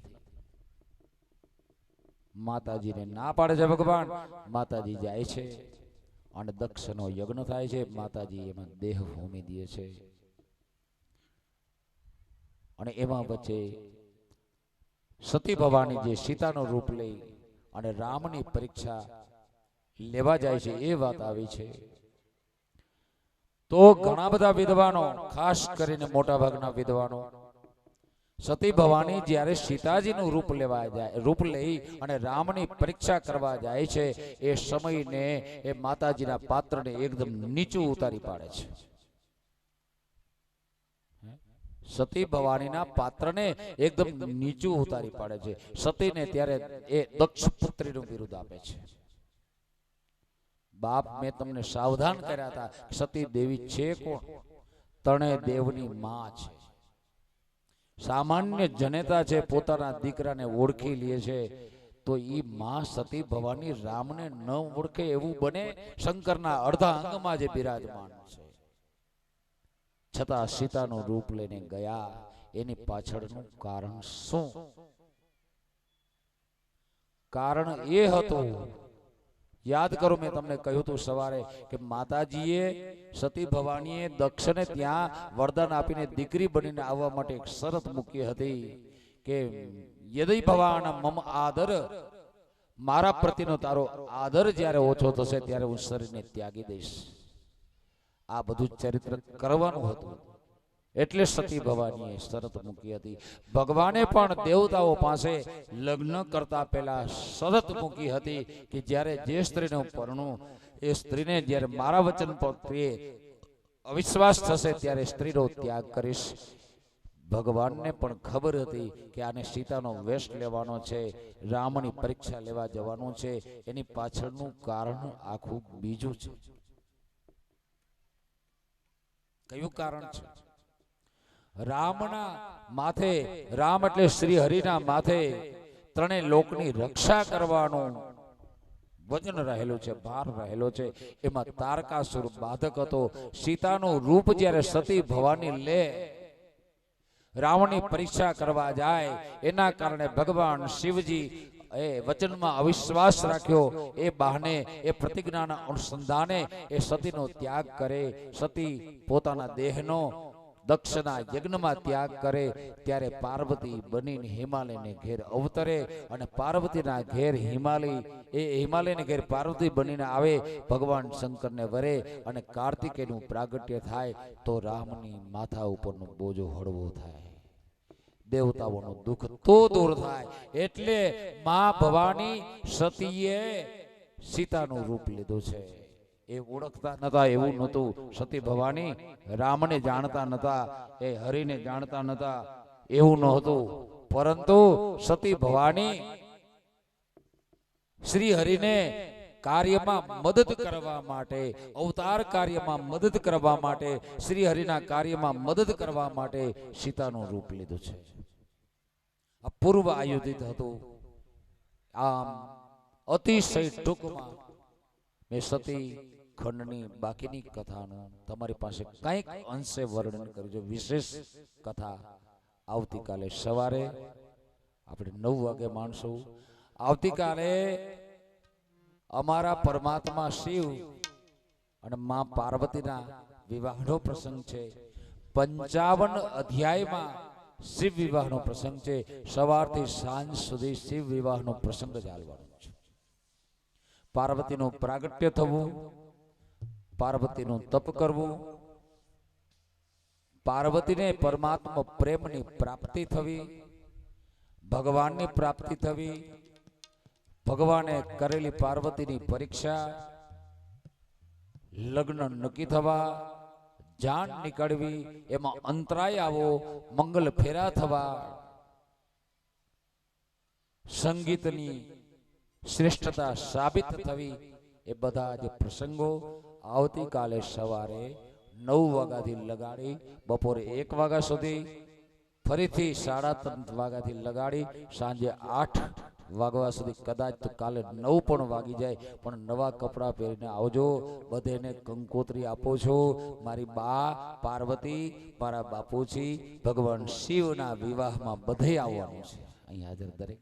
માતાજીને ના પાડે છે ભગવાન, માતાજી જાય છે અને દક્ષનો યજ્ઞ થાય છે. માતાજી એમાં દેહ હોમી દે છે અને એમાં વચ્ચે સતી ભવાની જે સીતાનું રૂપ લઈ અને રામની પરીક્ષા લેવા જાય છે એ વાત આવી છે. તો ઘણા બધા વિદ્વાનો, ખાસ કરીને મોટા ભાગના વિદ્વાનો, સતી ભવાની જ્યારે સીતાજીનું રૂપ લેવા જાય, રૂપ લઈ અને રામની પરીક્ષા કરવા જાય છે, એ સમયને એ માતાજીના પાત્રને એકદમ નીચું ઉતારી પાડે છે. સતી ભવાનીના પાત્રને એકદમ નીચું ઉતારી પાડે છે. સતીને ત્યારે એ દક્ષ પુત્રીનું બિરુદ આપે છે. બાપ, મેં તમને સાવધાન કર્યા હતા, સતી દેવી છે કોણ? તણે દેવની માં છે. સામાન્ય જનેતા છે, પોતાના દીકરાને ઓળખી લે છે, તો ઈ માં સતી ભવાની રામને ન ઓળખે એવું બને? શંકરના અડધા અંગમાં જે બિરાજમાન છે, છતાં સીતાનું રૂપ લઈને ગયા. એની પાછળનું કારણ શું? કારણ એ હતું, યાદ કરો, મેં તમને કહ્યું હતું સવારે કે માતાજીએ, સતી ભવાનીએ દક્ષને ત્યાં વરદાન આપીને દીકરી બનીને આવવા માટે એક શરત મૂકી હતી કે યદિ ભવાન મમ આદર, મારા પ્રત્યેનો તારો આદર જ્યારે ઓછો થશે ત્યારે હું શરીરને ત્યાગી દઈશ. આ બધું ચરિત્ર કરવાનું હતું, એટલે સતી ભવાનીએ શરત મૂકી હતી. ભગવાને પણ દેવતાઓ પાસે લગ્ન કરતા પહેલા શરત મૂકી હતી કે જ્યારે જે સ્ત્રીને હું પરણું, એ સ્ત્રીને જ્યારે મારા વચન પ્રત્યે અવિશ્વાસ થશે ત્યારે સ્ત્રીનો ત્યાગ કરીશ. ભગવાનને પણ ખબર હતી કે આને સીતાનો વેશ લેવાનો છે, રામની પરીક્ષા લેવા જવાનું છે. એની પાછળનું કારણ આખું બીજું છે. કયું કારણ છે? રામના માથે, રામ એટલે શ્રી હરિના માથે ત્રણેય લોકની રક્ષા કરવાનું વજન રહેલું છે, ભાર રહેલો છે. એમાં તારકાસુર બાધક હતો. સીતાનું રૂપ જ્યારે સતી ભવાની લે, રાવણની પરીક્ષા કરવા જાય, એના કારણે ભગવાન શિવજી એ વચનમાં અવિશ્વાસ રાખ્યો. એ બહાને, એ પ્રતિજ્ઞાના અનુસંધાને એ સતીનો ત્યાગ કરે. સતી પોતાના દેહનો દક્ષના યજ્ઞમાં ત્યાગ કરે. ત્યારે પાર્વતી બનીને હિમાલયને ઘેર અવતરે અને પાર્વતીના ઘેર હિમાલયને ઘેર પાર્વતી બનીને આવે. ભગવાન શંકરને વરે અને કાર્તિકેયનું પ્રાગટ્ય થાય તો રામની માથા ઉપરનો બોજો હળવો થાય, દેવતાઓનું દુઃખ તો દૂર થાય. એટલે માં ભવાની સતીએ સીતાનું રૂપ લીધું છે. એ ઓળખતા નતા એવું નહોતું. સતી ભવાની રામને જાણતા નતા, એ હરિને જાણતા નતા, એવું નહોતું. પરંતુ સતી ભવાની શ્રી હરિને કાર્યમાં મદદ કરવા માટે, અવતાર કાર્યમાં મદદ કરવા માટે, શ્રી હરિના કાર્યમાં મદદ કરવા માટે સીતાનું રૂપ લીધું છે. આ પૂર્વ આયોજિત હતું. આમ અતિશય ટૂંકમાં મેં સતી ખંડની બાકીની કથાનું તમારી પાસે કંઈક અંશે વર્ણન કર્યું છે. વિશેષ કથા આવતીકાલે સવારે આપણે 9 વાગે માણશું. આવતીકાલે અમારા પરમાત્મા શિવ અને માં પાર્વતીના વિવાહનો પ્રસંગ છે. 55 અધ્યાયમાં શિવ વિવાહનો પ્રસંગ છે. સવારથી સાંજ સુધી શિવ વિવાહનો પ્રસંગ ચાલવાનો છે. પાર્વતીનું પ્રાગટ્ય થવું, પાર્વતીનું તપ કરવું, પાર્વતીને પરમાત્મા પ્રેમની પ્રાપ્તિ થવી, ભગવાનની પ્રાપ્તિ થવી, ભગવાને કરેલી પાર્વતીની પરીક્ષા, લગ્ન નક્કી થવા, જાન નીકળવી, એમાં અંતરાય આવો, મંગલ ફેરા થવા, સંગીતની શ્રેષ્ઠતા સાબિત થવી, એ બધા જ પ્રસંગો આવતીકાલે સવારે 9 વાગ્યાથી લગાડી બપોરે 1 વાગ્યા સુધી, ફરીથી 3:30 વાગ્યાથી લગાડી સાંજે 8 વાગવા સુધી, કદાચ તો કાલે 9 પણ વાગી જાય, પણ નવા કપડાં પહેરીને આવજો. બધેને કંકોત્રી આપો છો. મારી બા પાર્વતી, મારા બાપુજી ભગવાન શિવના વિવાહમાં બધે આવવાનું છે. અહીં હાજર દરેક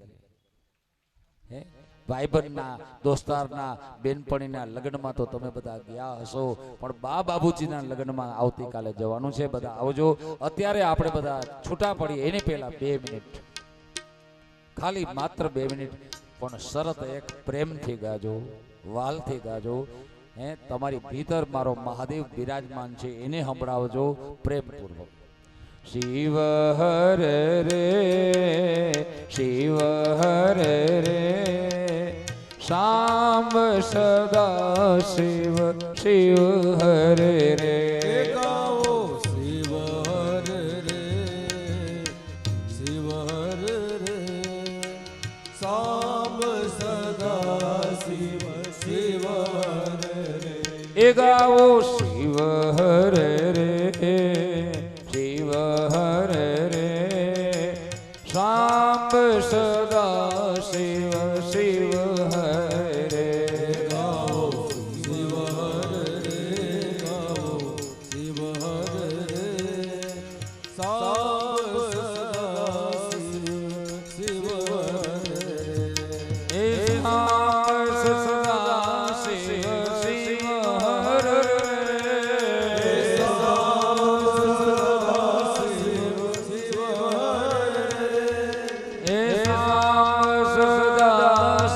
હે ભાઈબંધના, દોસ્તારના, બેનપણીના લગ્નમાં તો તમે બધા ગયા હશો, પણ બા બાબુજીના લગ્નમાં આવતીકાલે જવાનું છે. બધા આવજો. અત્યારે આપણે બધા છૂટા પડીએ એની પહેલા 2 મિનિટ, ખાલી માત્ર 2 મિનિટ, પણ શરત એક, પ્રેમથી ગાજો, વાલથી ગાજો. તમારી ભીતર મારો મહાદેવ બિરાજમાન છે, એને સંભળાવજો પ્રેમપૂર્વક. શિવ હરે રે, શિવ હરે રે, શાંબ સદા શિવ, શિવ હરે રે. ગાઓ શિવ હરે રે, શિવ હરે રે, સાંબ સદા શિવ, શિવ હરે રે. એ ગાઓ શિવ હરે રે, શિવ હરે રે, શાંબ સદા શિવ, શિવ હરે રે. ગાઓ શિવ હરે રે, ગાઓ શિવ હરે રે, સાંબ સદા શિવ, શિવ હરે રે. એ શાંબ સદા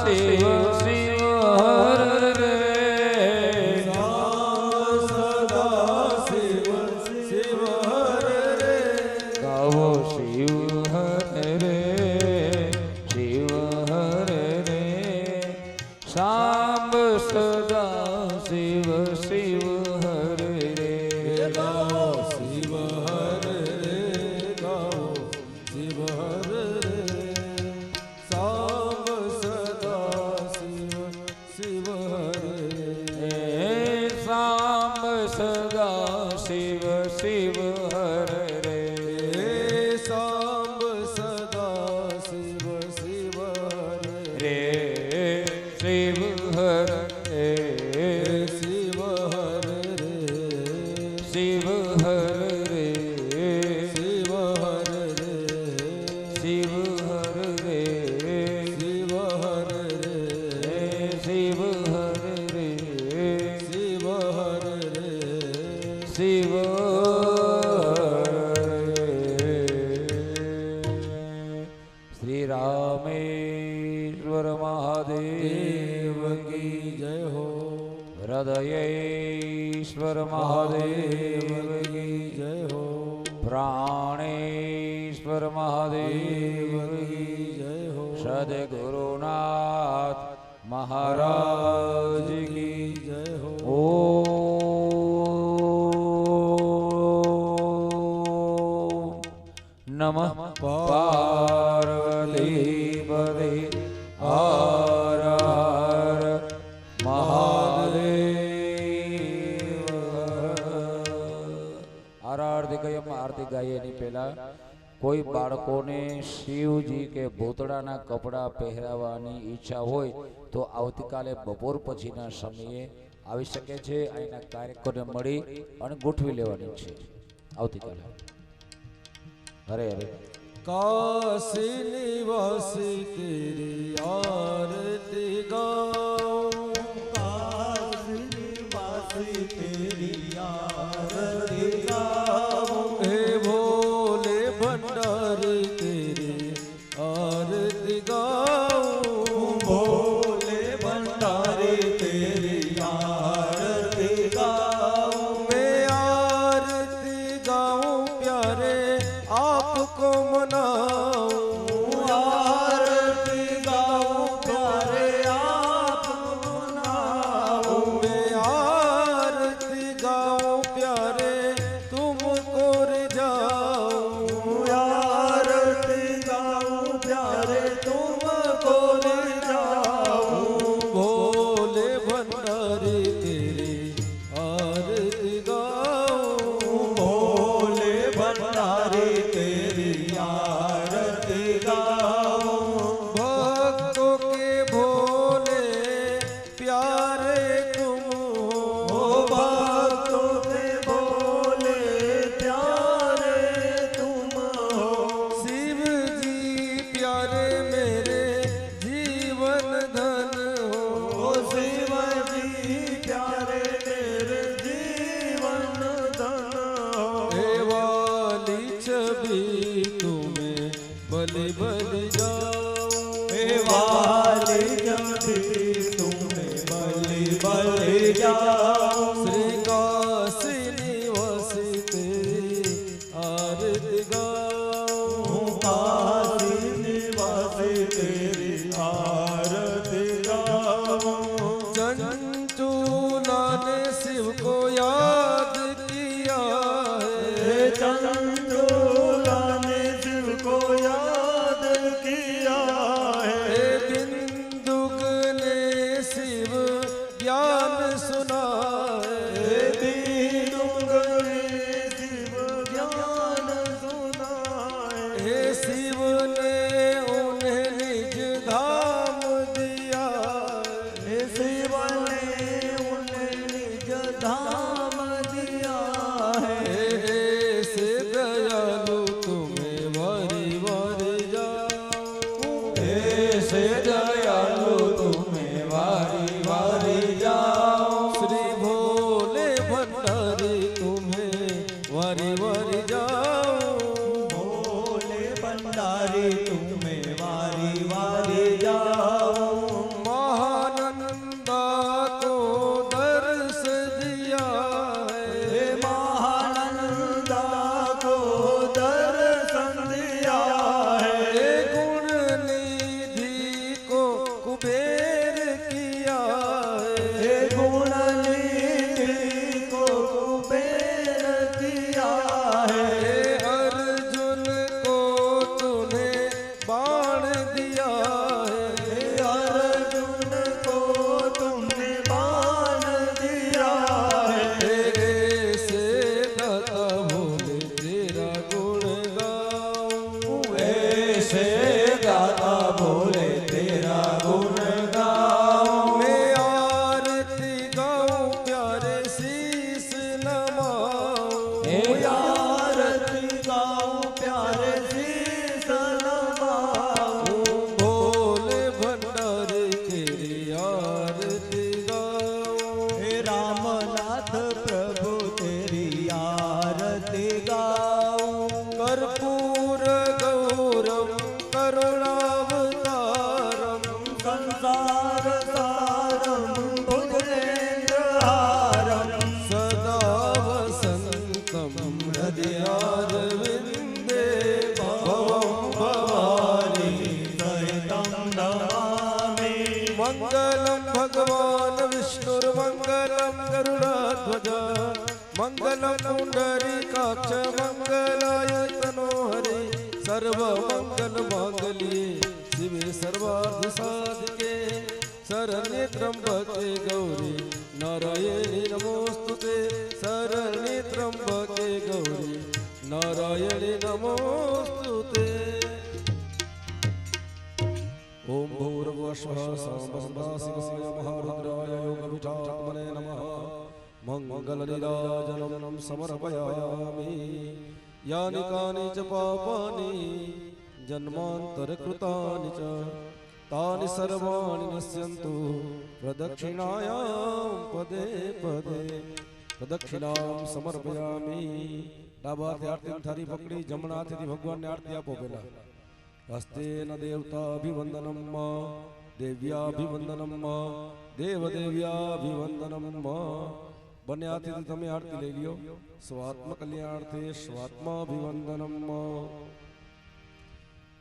શિવ, શિવ હરે રે. શાંબ સદા શિવ, શિવ હરે રે. ગાઓ શિવ હરે રે, ગાઓ શિવ હરે રે, સાંબ સદા શિવ, શિવ હરે રે. શાંબ સદા શિવ, શિવ હરે રે. સાંબ સદા શિવ, શિવ હરે રે. શિવ હરે રે, શિવ હરે રે, શિવ હરે રે, શિવ હરે રે, શિવ હરે રે, શિવ હરે રે, શિવ હરે રે, શિવ હરે રે. શિવ શ્રી રામેશ્વર મહાદેવ કી જય હો. હૃદયેશ્વર મહાદેવ કી જય હો. પ્રાણેશ્વર મહાદેવ કી જય હો. સદગુરુનાથ મહારાજ કી જય હો. ઓમ નમઃ પાર્વતી પદે હર હર મહાદેવ. આરતી ગાય એની પહેલા કોઈ બાળકોને શિવજી કે ભૂતળાના કપડાં પહેરાવવાની ઈચ્છા હોય તો આવતીકાલે બપોર પછીના સમયે આવી શકે છે. અહીંના કાર્યકરોને મળી અને ગોઠવી લેવાની છે આવતીકાલે. હરે હરે. કાશી નિવાસી તેરી આરતી ગાઉં, काशी निवासी तेरी आरती गाऊं, हे भोले भंडारी तेरी आरती गाऊं. भोले भंडारी तेरी आरती गाऊं, मैं आरती गाऊं प्यारे आपको मनाऊं. आरती गाऊं तेरी आरती गाऊं। चंचूला ने शिव को याद किया है, चंचूला ने शिव को याद किया है। बिंदुक ने शिव ज्ञान सुना है, बिंदुक ने शिव ज्ञान सुना है। शिव ने उन्हें निज धाम दिया है, शिव ने उन्हें निज धाम दिया है। ऐसे दयालु तुम्हें वारी वारी जाऊं, ऐसे दयालु तुम्हें वारी वारी जाऊं। श्री भोले भंडारी तुम्हें वारी वारी जाऊं। भोले भंडारी तुम्हें वारी वारी जाऊं। महानंदा को दर्श दिया है, महानंदा को दर्शन दिया है। गुण निधि को कुबेर किया है, गुण निधि को कुबेर किया है। अर्जुन को तूने बाण दिया है, अर्जुन को तुमने बाण दिया है। ऐसे दाता भोले तेरा गुण गाऊं, ऐसे गाता भोले तेरा गुण गाऊं। मैं आरती गाऊं प्यारे शीस नमाऊं। आरती गाऊं प्यारे शीस नवाऊं। भोले भंडारी तेरी आरती गाऊं, हे रामनाथ प्रभु तेरी आरती गाऊं। कर्पूर गौरम करुणावतारम संसार सारं भुजगेन्द्रहारं। सदा वसन्तं हृदयारविन्दे भवं भवानी सहितं नमामि। मंगलम भगवान विष्णुर्मंगलम गरुड़ध्वज मंगलम पुंडरीकाक्ष मंगलाय तनोहरि सर्वमंगल मांगल्ये शिवे सर्वार्थ साधिके शरण्ये त्र्यंबके गौरी नारायणी नमोस्तुते। शरण्ये त्र्यंबके गौरी नारायणी नमोस्तुते। ओम भूर्भुवस्वः साम्बसदाशिवस्य महारुद्राय योगपीठात्मने नमः। मंगलनीराजनं समर्पयामि। यानि कानि च पापानि जन्मान्तरकृतानि च तानि सर्वाणि नश्यन्तु प्रदक्षिणायां पदे पदे। प्रदक्षिणां समर्पयामि। डाबा हाथे आरती थारी पकड़ी जमणा हाथेથી ભગવાનને આરતી આપો પહેલા। હસ્તેન દેવતાભિવંદનમ દેવ્યાભિવંદનમ દેવદેવ્યાભિવંદનમ। બંને હાથેથી તમે આરતી લઈ લ્યો। સ્વાત્મ કલ્યાણાર્થે સ્વાત્માભિવંદનમ।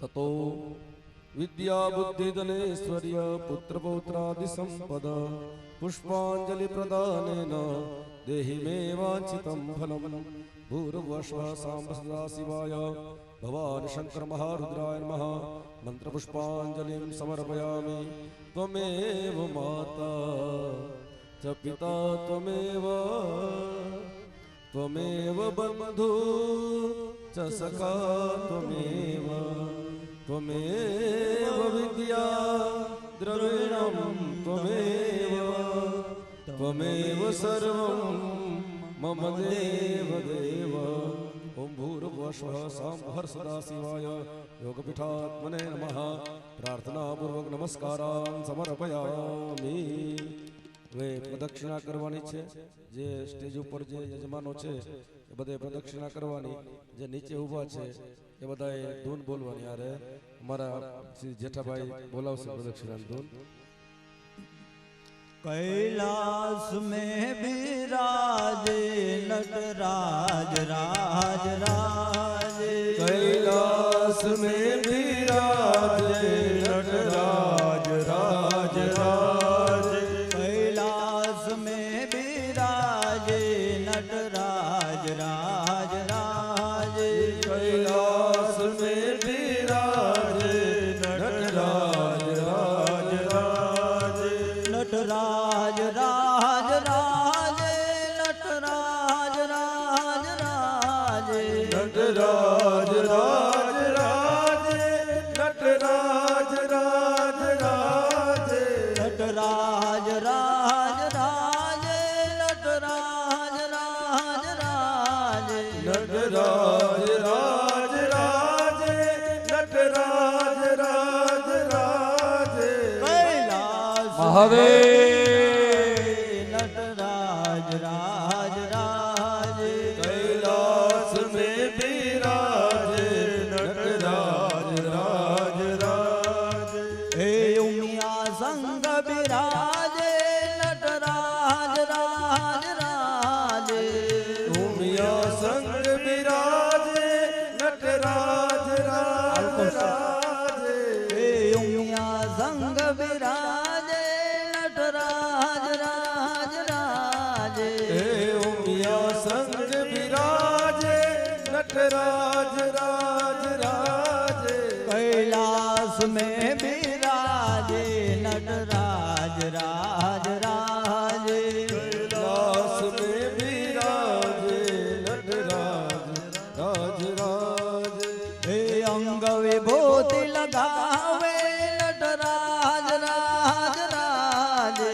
તતો વિદ્યા બુદ્ધિ ધનેશ્વર્ય પુત્ર પૌત્રાદિ સંપદ પુષ્પાંજલિ પ્રદાનેન દેહિ મે વાંછિतं ફલમ। ભૂર્ભુવસ્વઃ સાંબ સદાશિવાય भवान् शंकर महारुद्राय नमः। मंत्र पुष्पांजलिं समर्पयामि। त्वमेव माता च पिता त्वमेव बन्धु च सखा त्वमेव विद्या द्रविणं त्वमेव सर्वं मम देव देव। ओम भूर्भुवस्वः साम्भर सदाशिवाय योगपीठात्मने नमः। प्रार्थना पूर्वक नमस्कारान् समर्पयामि। હવે પ્રદક્ષિણા કરવાની છે। જે સ્ટેજ ઉપર જે યજમાનો છે એ બધાએ પ્રદક્ષિણા કરવાની। જે નીચે ઊભા છે એ બધાએ ધૂન બોલવાની। યારે અમારા શ્રી જેઠાભાઈ બોલાવશે પ્રદક્ષિણાની ધૂન। कैलाश में विराजे नटराज राज राज। कैलाश में विराजे नटराज નટરાજ રાજ રાજે નટરાજ રાજ રાજે નટરાજ રાજ રાજે નટરાજ રાજ રાજે કૈલાસ મહાદેવ નટરાજ રાજ રાજે कैलाश में विराजे नटराज राज राज હે ઉમિયા સંગ બિરાજે નટરાજ રાજ રાજે उमिया संग विराजे नटराज राज राजे હે ઉમિયા સંગ બિરાજે નટરાજ રાજ રાજે हे उमिया संग विराजे नटराज राज राजे कैलाश में बिराजे नटराज राज राजे कैलाश में विराजे नटराज राज राजे हे अंग विभूति लगावे नटराज राज राजे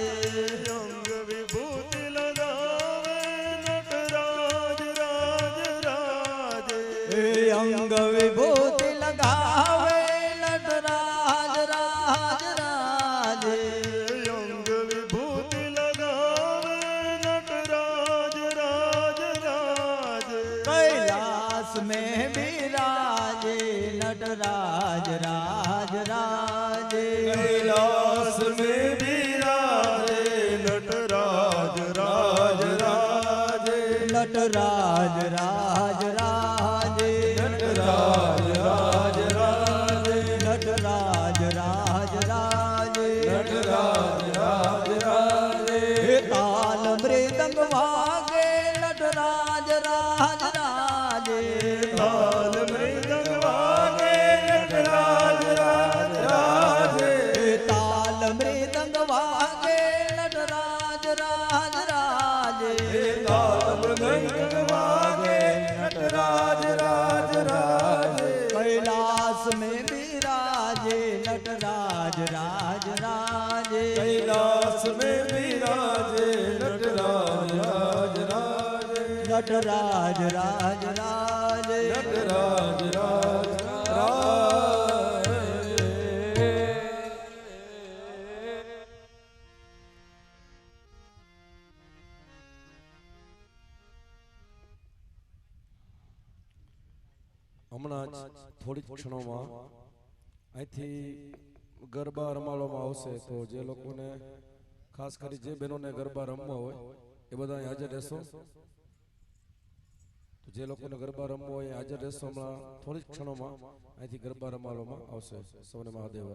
अंग विभूति लगावे नटराज राज राजे हे अंग विभूति लगावे नटराज राज राजे अंग विभूति लगावे नटराज राज राजे कैलाश में बिराजे नटराज राज राजे कैलाश में विराजे नटराज राज राजे नटराज राज राजे नटराज राज राजे नटराज राज राजे नटराज राज राजे हे ताल मृदंग वागे नटराज राज राजे ताल मृदंग वागे नटराज राज राजे हे ताल मृदंग वागे नटराज राज राजे ताल मृदंग वागे नटराज राज राजे कैलाश में बिराजे नटराज राज राजे कैलाश में विराजे नटराज राज राजे नटराज राज राजे नटराज राज राज હમણાં જ થોડી જ ક્ષણોમાં અહીંથી ગરબા રમાડવામાં આવશે તો જે લોકોને ખાસ કરી જે બહેનોને ગરબા રમવા હોય એ બધા અહીં હાજર રહેશો તો જે લોકોને ગરબા રમવા હોય હાજર રહેશો હમણાં થોડી જ ક્ષણોમાં અહીંથી ગરબા રમાડવામાં આવશે સૌને મહાદેવ